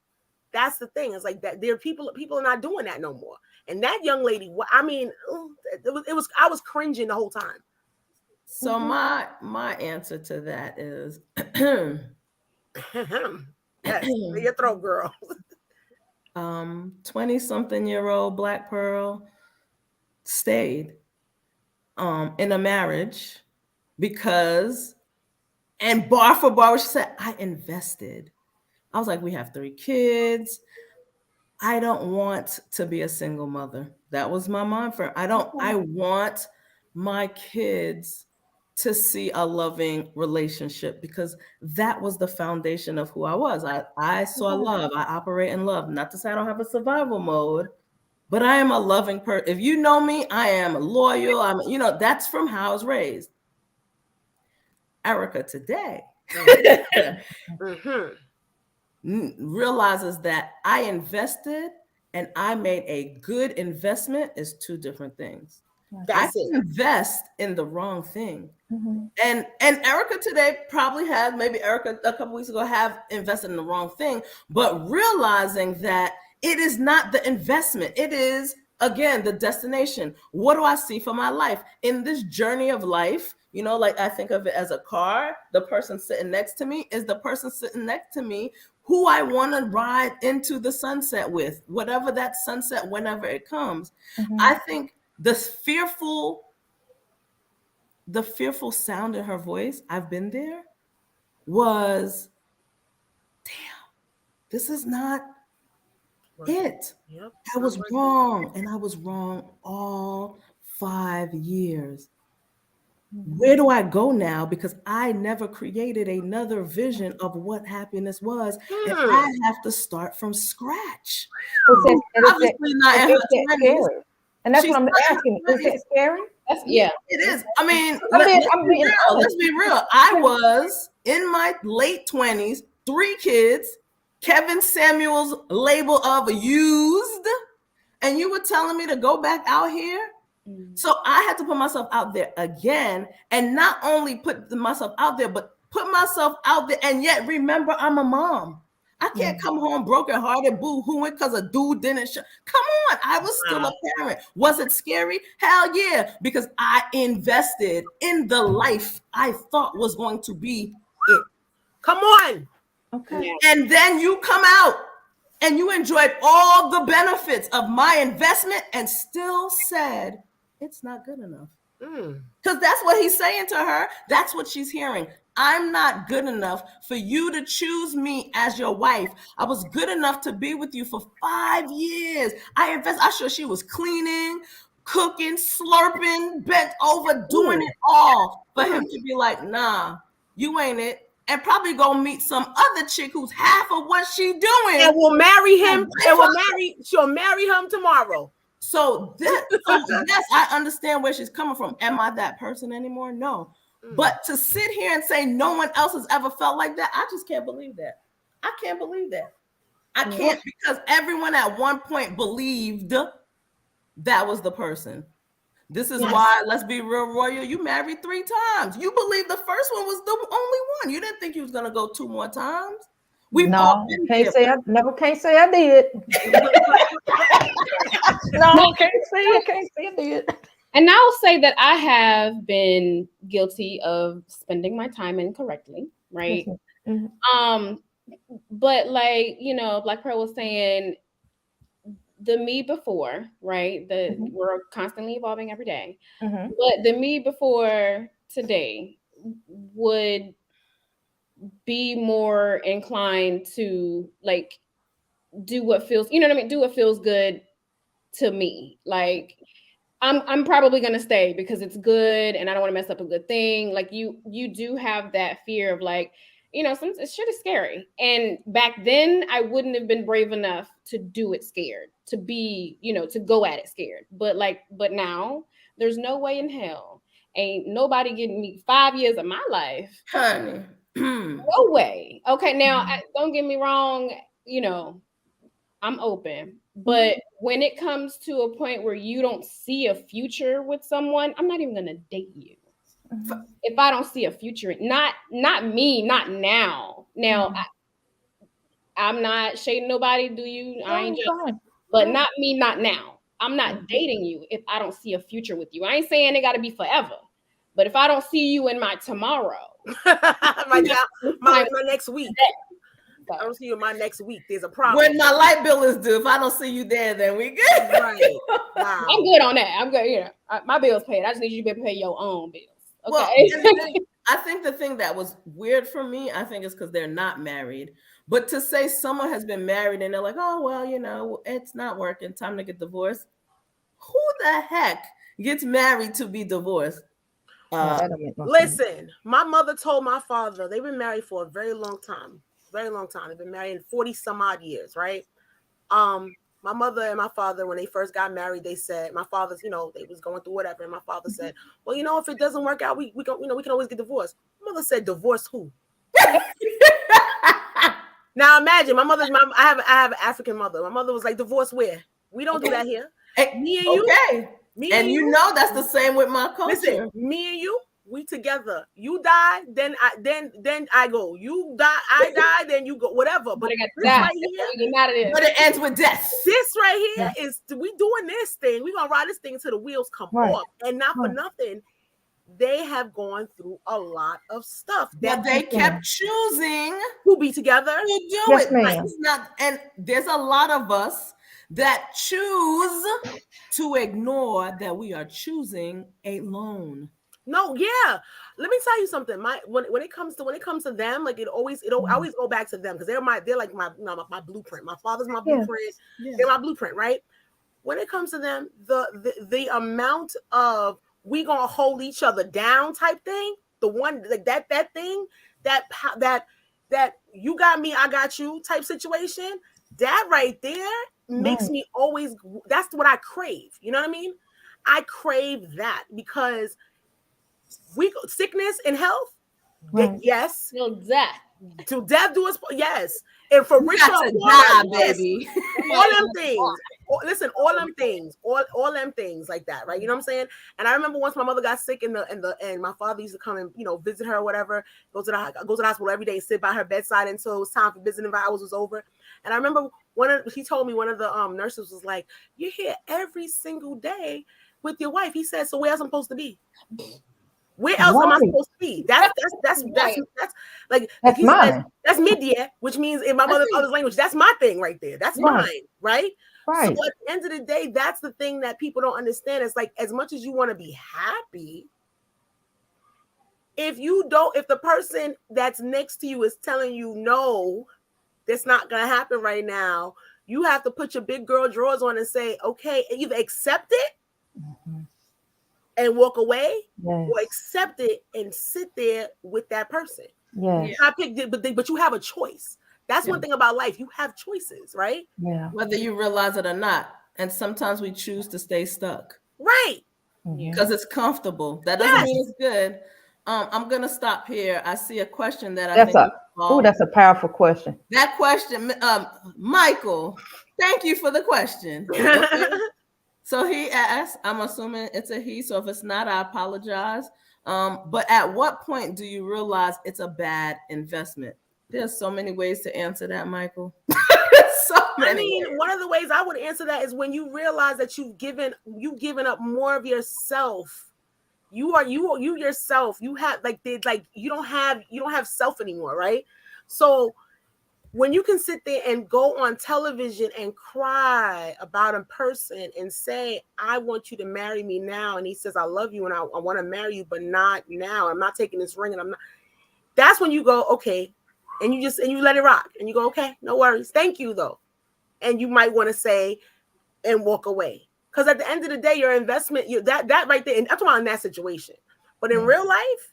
That's the thing. It's like that there are people are not doing that no more. And that young lady, I mean, I was cringing the whole time. So my answer to that is yes, your throat, girl. 20-something-year-old Black Pearl stayed in a marriage because, and bar for bar, she said, I invested. I was like, we have 3 kids. I don't want to be a single mother. That was my mind for. I want my kids to see a loving relationship, because that was the foundation of who I was. I saw love. I operate in love. Not to say I don't have a survival mode, but I am a loving person. If you know me, I am loyal. That's from how I was raised. Erica today realizes that I invested and I made a good investment is 2 different things. I can invest in the wrong thing. And Erica today probably has, maybe Erica a couple weeks ago have invested in the wrong thing, but realizing that it is not the investment. It is, again, the destination. What do I see for my life? In this journey of life, like I think of it as a car, the person sitting next to me is the person sitting next to me who I want to ride into the sunset with, whatever that sunset, whenever it comes. I think the fearful sound in her voice, I've been there, was, damn, this is not it. Yep. I was wrong, and I was wrong all 5 years. Where do I go now? Because I never created another vision of what happiness was, and I have to start from scratch. Obviously not in her 20s. And that's what I'm asking. Is it scary? It is. I mean, let's be real. I was in my late 20s, 3 kids, Kevin Samuels label of used, and you were telling me to go back out here. So I had to put myself out there again, and not only put myself out there, but put myself out there, and yet remember I'm a mom. I can't come home brokenhearted, boo-hooing because a dude didn't show. Come on, I was still a parent. Was it scary? Hell yeah, because I invested in the life I thought was going to be it. Come on. Okay. And then you come out and you enjoyed all the benefits of my investment and still said it's not good enough. Because that's what he's saying to her. That's what she's hearing. I'm not good enough for you to choose me as your wife. I was good enough to be with you for 5 years. I'm sure she was cleaning, cooking, slurping, bent over, doing it all for him to be like, nah, you ain't it. And probably go meet some other chick who's half of what she doing. And will marry him. She'll marry him tomorrow. So yes, I understand where she's coming from. Am I that person anymore? No. But to sit here and say no one else has ever felt like that, I just can't believe that. I can't believe that. I can't, because everyone at one point believed that was the person. This is why, let's be real, Royal, you married 3 times. You believed the first one was the only one. You didn't think you was going to go 2 more times. Can't say I did. No, can't say I did. And I'll say that I have been guilty of spending my time incorrectly, right? Mm-hmm. But like, Black Pearl was saying, the me before, right? We're constantly evolving every day. But the me before today would be more inclined to like do what feels, do what feels good to me. Like I'm probably gonna stay because it's good and I don't want to mess up a good thing. Like you do have that fear of like, some shit is scary. And back then I wouldn't have been brave enough to do it scared, to be, to go at it scared. But now there's no way in hell. Ain't nobody getting me 5 years of my life. Honey. No way. Okay, now don't get me wrong, I'm open. But when it comes to a point where you don't see a future with someone, I'm not even gonna date you. If I don't see a future, not me, not now. Now I'm not shading nobody, do you? I ain't just, but not me, not now. I'm not dating you if I don't see a future with you. I ain't saying it gotta be forever, but if I don't see you in my tomorrow, my next week. I don't see you in my next week. There's a problem. When my light bill is due, if I don't see you there, then we good. Right. Wow. I'm good on that. I'm good. My bill's paid. I just need you to be pay your own bills. Okay. Well, I think the thing that was weird for me, I think is because they're not married. But to say someone has been married and they're like, oh, well, it's not working. Time to get divorced. Who the heck gets married to be divorced? Listen, my mother told my father, they've been married for a very long time. They've been married 40 some odd years, right? My mother and my father, when they first got married, they said, my father's, they was going through whatever. And my father said, well, if it doesn't work out, we can, we can always get divorced. My mother said, divorce who? Now imagine I have an African mother. My mother was like, divorce where? We don't do that here. Hey, me and you. Okay. And you know that's the same with my culture. Listen, me and you, we together. You die, then I go. You die, I die, then you go. Whatever. But this right here, but it ends with death. This right here is we doing this thing. We gonna ride this thing until the wheels come off. And not for nothing, they have gone through a lot of stuff. That they kept choosing to be together. To do it. Like, it's not, and there's a lot of us that choose to ignore that we are choosing alone. No, yeah. Let me tell you something. When it comes to them, like it always go back to them because they're like my blueprint. My father's my blueprint. Yeah. They're my blueprint, right? When it comes to them, the amount of we gonna hold each other down type thing, the one like that thing that you got me, I got you type situation, that right there makes me always. That's what I crave. You know what I mean? I crave that because sickness and health, yes, till death. To death do us. Yes, and for rich got or to poor, die, yes. baby. All them things. Listen, all them things like that, right? You know what I'm saying? And I remember once my mother got sick, and my father used to come and visit her or whatever. Go to the hospital every day, sit by her bedside until it was time for visiting hours was over. And I remember he told me one of the nurses was like, "You're here every single day with your wife." He said, "So where else I'm supposed to be? Where else am I supposed to be?" That's like that's he said, mine. that's media, which means in my mother's language, that's my thing right there. That's mine, right? Right. So at the end of the day, that's the thing that people don't understand. It's like, as much as you want to be happy, if the person that's next to you is telling you no, that's not gonna happen right now, you have to put your big girl drawers on and say, okay, and either accept it and walk away, or accept it and sit there with that person. Yes. I picked it, but you have a choice. That's one thing about life. You have choices, right? Yeah. Whether you realize it or not. And sometimes we choose to stay stuck. Right. Because it's comfortable. That doesn't mean it's good. I'm gonna stop here. I see a question that I think that's a powerful question. That question, Michael, thank you for the question. Okay. So he asked, I'm assuming it's a he, so if it's not, I apologize. But at what point do you realize it's a bad investment? There's so many ways to answer that, Michael. I mean, one of the ways I would answer that is when you realize that you've given up more of yourself. You yourself. You have you don't have self anymore, right? So when you can sit there and go on television and cry about a person and say, "I want you to marry me now," and he says, "I love you and I want to marry you, but not now. I'm not taking this ring, and I'm not." That's when you go, okay, and you let it rock, and you go, okay, no worries, thank you though, and you might want to say and walk away, because at the end of the day, your investment, that right there, and I'm talking about in that situation, but in real life.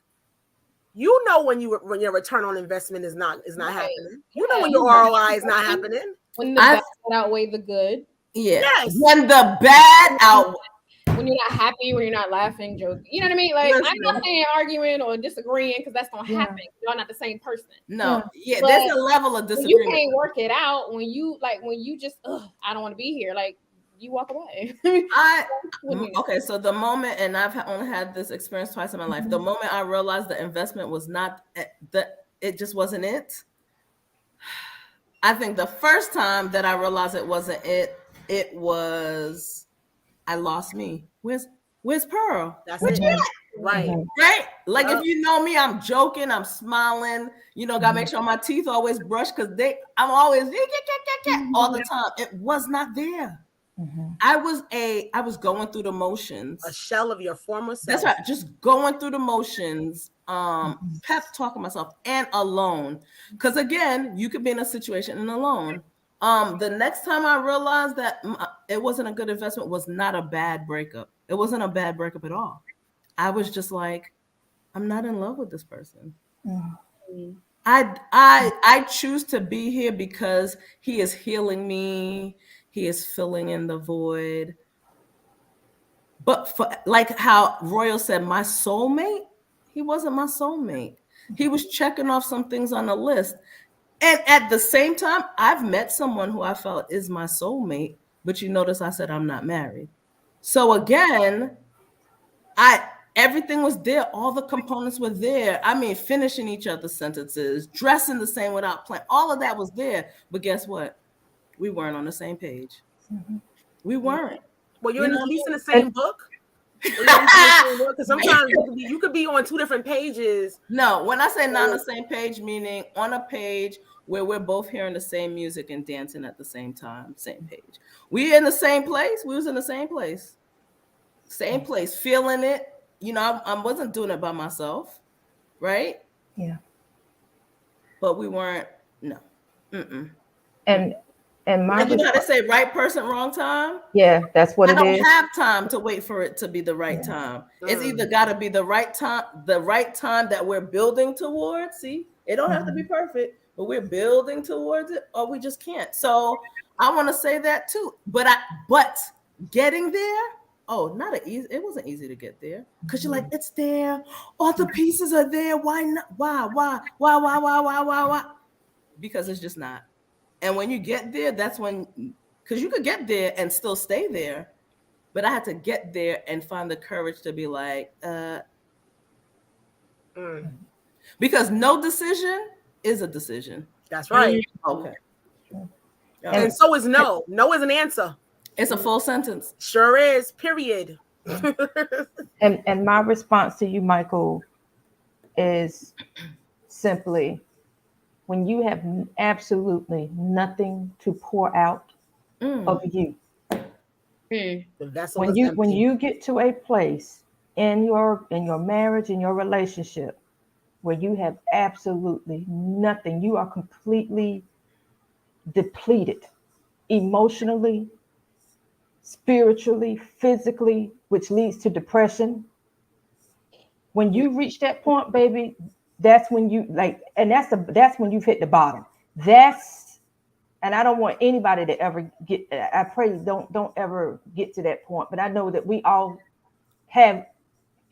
You know when your return on investment is not happening. You know when your ROI is not happening. When the bad outweigh the good. Yeah. Yes. When the bad outweigh. When you're not happy, when you're not laughing, joking. You know what I mean? Like, I'm not saying arguing or disagreeing, because that's gonna happen. Y'all not the same person. No. Yeah, there's a level of disagreement. You can't work it out when you just I don't want to be here. Like, you walk away. Okay, so the moment, and I've only had this experience twice in my life, the moment I realized the investment was not it just wasn't it. I think the first time that I realized it wasn't it was I lost me. Where's Pearl? That's Where'd it. You at? Right. Like if you know me, I'm joking, I'm smiling, gotta make sure my teeth always brush, because I'm always all the time. It was not there. I was going through the motions. A shell of your former self. That's right. Just going through the motions, pep talking myself, and alone. Because again, you could be in a situation and alone. The next time I realized that it wasn't a good investment was not a bad breakup. It wasn't a bad breakup at all. I was just like, I'm not in love with this person. I choose to be here because he is healing me. He is filling in the void. But for, like how Royal said, my soulmate, he wasn't my soulmate. He was checking off some things on the list. And at the same time, I've met someone who I felt is my soulmate, but you notice I said I'm not married. So again, everything was there. All the components were there. I mean, finishing each other's sentences, dressing the same without plan. All of that was there. But guess what? We weren't on the same page. We weren't. Well, you're at least in the same book. Because sometimes you could be on two different pages. No, when I say not on the same page, meaning on a page where we're both hearing the same music and dancing at the same time, same page. We in the same place. We was in the same place. Same place, feeling it. I wasn't doing it by myself, right? Yeah. But we weren't. No. And my, you know how to say right person, wrong time? Yeah, that's what it is. I don't have time to wait for it to be the right time. It's either got to be the right time that we're building towards. See, it don't have to be perfect, but we're building towards it, or we just can't. So I want to say that too. But getting there, not it wasn't easy to get there because you're like, it's there, all the pieces are there. Why not? Why? Because it's just not. And when you get there, that's when, because you could get there and still stay there, but I had to get there and find the courage to be like, because no decision is a decision. That's right. Okay. And so is no. No is an answer. It's a full sentence. Sure is. Period. And my response to you, Michael, is simply, when you have absolutely nothing to pour out of you, when you get to a place in your marriage, in your relationship, where you have absolutely nothing, you are completely depleted emotionally, spiritually, physically, which leads to depression. When you reach that point, baby, that's when you that's when you've hit the bottom. And I don't want anybody to ever get, I pray don't ever get to that point, but I know that we all have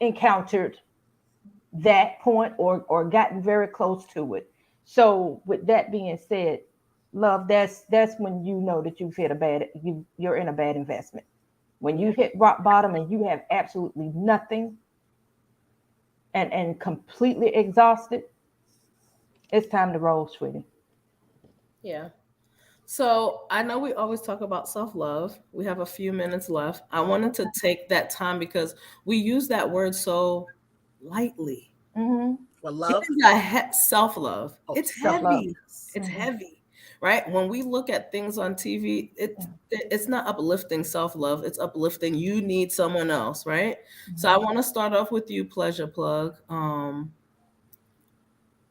encountered that point or gotten very close to it. So with that being said, love, that's when you know that you've hit you're in a bad investment. When you hit rock bottom and you have absolutely nothing and completely exhausted, it's time to roll, sweetie. Yeah. So I know we always talk about self-love. We have a few minutes left. I wanted to take that time because we use that word so lightly. For love? Self-love. It's self-love. heavy. It's heavy, right? When we look at things on TV, it's not uplifting self-love. It's uplifting you need someone else, right? So I want to start off with you, Pleasure Plug.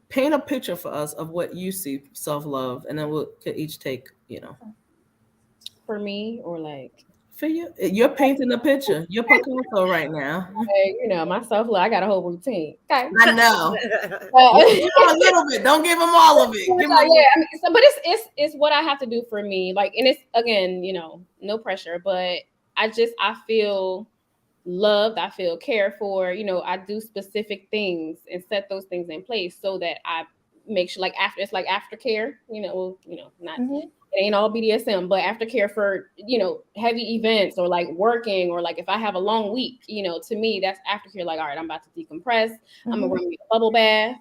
Paint a picture for us of what you see self-love, and then we'll could each take, For me, or like for you. You're painting a picture. You're Picasso right now. my self-love, I got a whole routine. Okay. I know. A little bit. Don't give them all of it. But it's what I have to do for me. Like, and it's, again, no pressure, but I feel loved, I feel cared for. I do specific things and set those things in place so that I make sure, like, it's like aftercare, not it ain't all BDSM, but aftercare for, heavy events or like working, or like if I have a long week, to me, that's aftercare. Like, all right, I'm about to decompress. I'm gonna run me a bubble bath,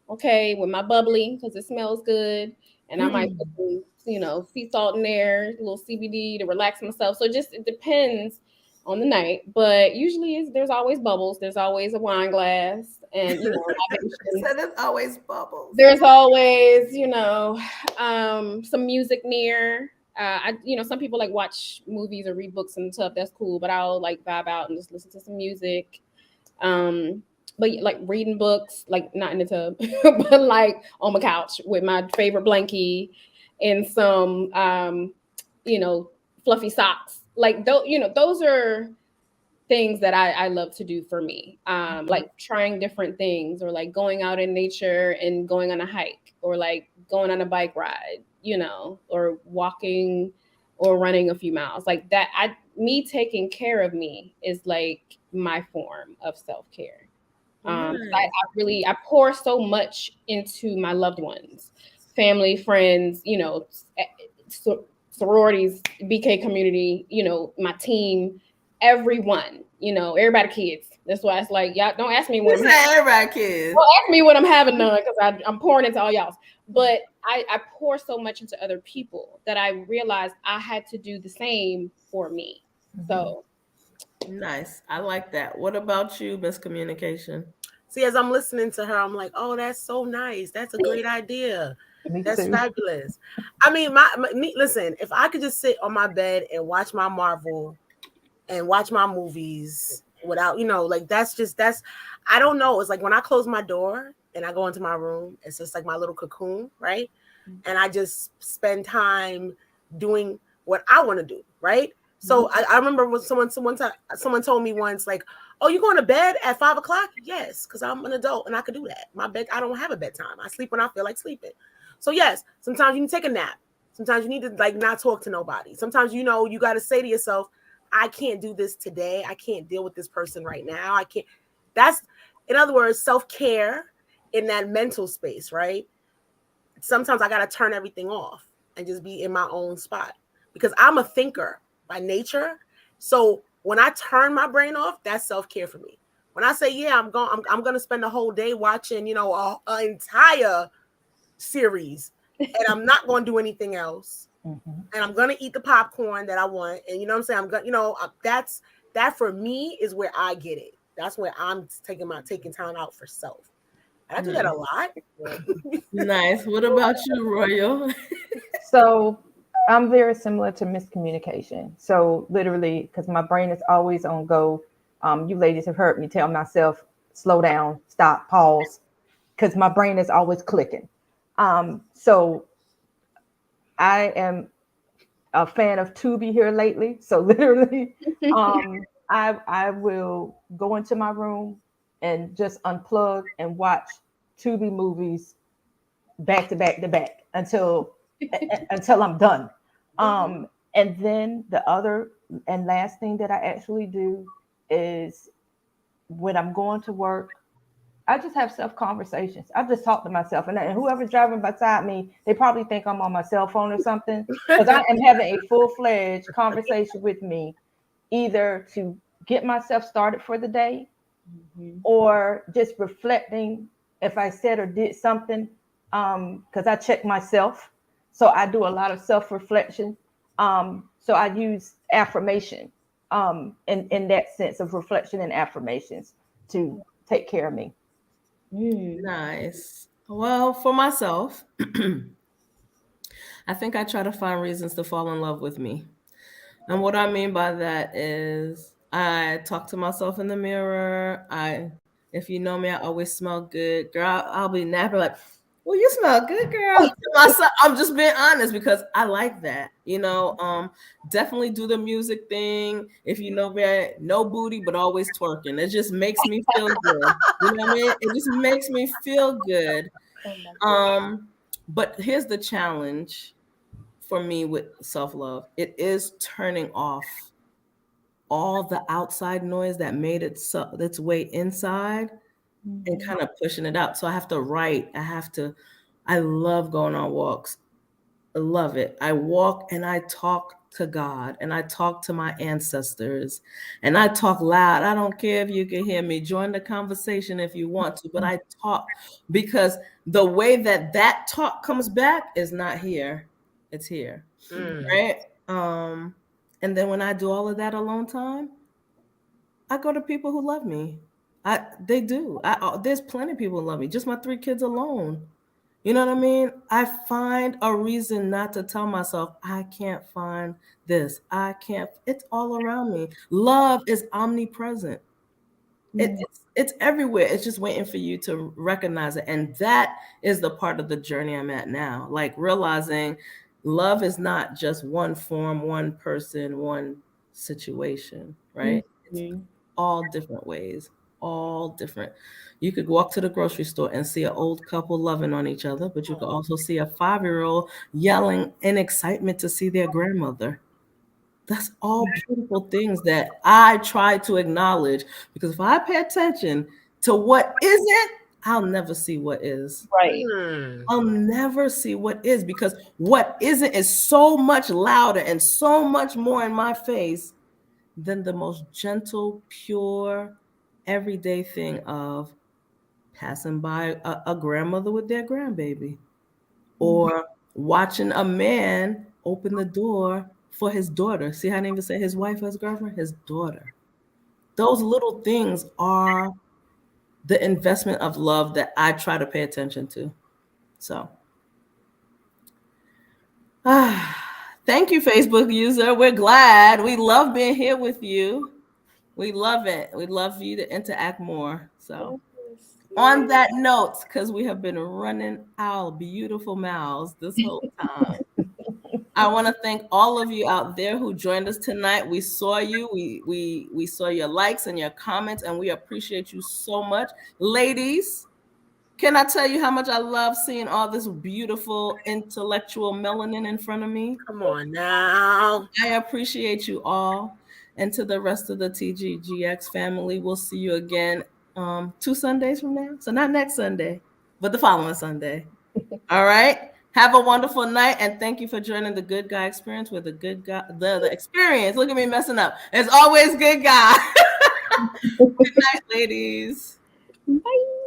okay, with my bubbly, because it smells good. And I might put some, sea salt in there, a little CBD to relax myself. So it depends on the night, but usually there's always bubbles. There's always a wine glass, and so there's always bubbles. There's always, some music near. Some people like watch movies or read books and stuff. That's cool, but I'll like vibe out and just listen to some music. But like reading books, like not in the tub, but like on my couch with my favorite blankie and some, fluffy socks. Like those are things that I love to do for me. Like trying different things, or like going out in nature and going on a hike, or like going on a bike ride, or walking or running a few miles. Like that, me taking care of me is like my form of self-care. I pour so much into my loved ones, family, friends, sororities, BK community, my team, everyone, everybody kids. That's why it's like, y'all don't ask me what everybody kids. Well, ask me when I'm having none, because I'm pouring into all y'all. But I pour so much into other people that I realized I had to do the same for me. So nice. I like that. What about you, Miscommunication? See, as I'm listening to her, I'm like, oh, that's so nice. That's a great idea. That's fabulous. I mean, listen, if I could just sit on my bed and watch my Marvel and watch my movies without, I don't know. It's like when I close my door and I go into my room, it's just like my little cocoon, right? And I just spend time doing what I want to do, right? So I remember when someone told me once, like, oh, you going to bed at 5 o'clock? Yes, because I'm an adult and I could do that. My bed, I don't have a bedtime. I sleep when I feel like sleeping. So yes, sometimes you need to take a nap. Sometimes you need to like not talk to nobody. Sometimes, you got to say to yourself, I can't do this today. I can't deal with this person right now. I can't. That's, in other words, self-care in that mental space, right? Sometimes I got to turn everything off and just be in my own spot because I'm a thinker by nature. So when I turn my brain off, that's self-care for me. When I say, yeah, I'm going to spend the whole day watching, an entire series and I'm not going to do anything else. Mm-hmm. And I'm going to eat the popcorn that I want. And you know what I'm saying? I'm going, that for me is where I get it. That's where I'm taking time out for self. And I do that a lot. Nice. What about you, Royal? So I'm very similar to miscommunication. So literally, because my brain is always on go. You ladies have heard me tell myself, slow down, stop, pause, because my brain is always clicking. So I am a fan of Tubi here lately. So literally, I will go into my room and just unplug and watch Tubi movies back to back to back until I'm done. And then the other and last thing that I actually do is when I'm going to work, I just have self conversations. I just talk to myself, and whoever's driving beside me, they probably think I'm on my cell phone or something, because I am having a full-fledged conversation with me, either to get myself started for the day, or just reflecting if I said or did something, because I check myself. So I do a lot of self-reflection. So I use affirmation in that sense of reflection and affirmations to take care of me. Nice. Well, for myself, I think I try to find reasons to fall in love with me. And what I mean by that is I talk to myself in the mirror. If you know me, I always smell good. Girl, I'll be napping like, well, you smell good, girl. To myself, I'm just being honest because I like that. Definitely do the music thing. If you know me, no booty, but always twerking. It just makes me feel good. You know what I mean? It just makes me feel good. But here's the challenge for me with self-love. It is turning off all the outside noise that made its way inside and kind of pushing it out. So I have to write. I love going on walks. I love it. I walk and I talk to God and I talk to my ancestors and I talk loud. I don't care if you can hear me. Join the conversation if you want to, but I talk because the way that talk comes back is not here. It's here. Right? And then when I do all of that alone time, I go to people who love me. They do. There's plenty of people who love me. Just my 3 kids alone. You know what I mean? I find a reason not to tell myself, I can't find this. I can't. It's all around me. Love is omnipresent. It's everywhere. It's just waiting for you to recognize it. And that is the part of the journey I'm at now. Like realizing love is not just one form, one person, one situation, right? It's all different ways, all different. You could walk to the grocery store and see an old couple loving on each other, but you could also see a 5-year-old yelling in excitement to see their grandmother. That's all beautiful things that I try to acknowledge, because if I pay attention to what isn't, I'll never see what is. Right. I'll never see what is, because what isn't is so much louder and so much more in my face than the most gentle, pure, everyday thing of passing by a grandmother with their grandbaby, or watching a man open the door for his daughter. See how I didn't even say his wife or his girlfriend? His daughter. Those little things are the investment of love that I try to pay attention to. So, thank you, Facebook user. We're glad. We love being here with you. We love it. We'd love for you to interact more. So, on that note, because we have been running our beautiful mouths this whole time, I want to thank all of you out there who joined us tonight. We saw you. We saw your likes and your comments, and we appreciate you so much. Ladies, can I tell you how much I love seeing all this beautiful intellectual melanin in front of me? Come on now. I appreciate you all. And to the rest of the TGGX family, we'll see you again 2 Sundays from now. So not next Sunday, but the following Sunday. All right. Have a wonderful night, and thank you for joining the Good Guy Experience with the good guy. The experience. Look at me messing up. It's always good guy. Good night, ladies. Bye.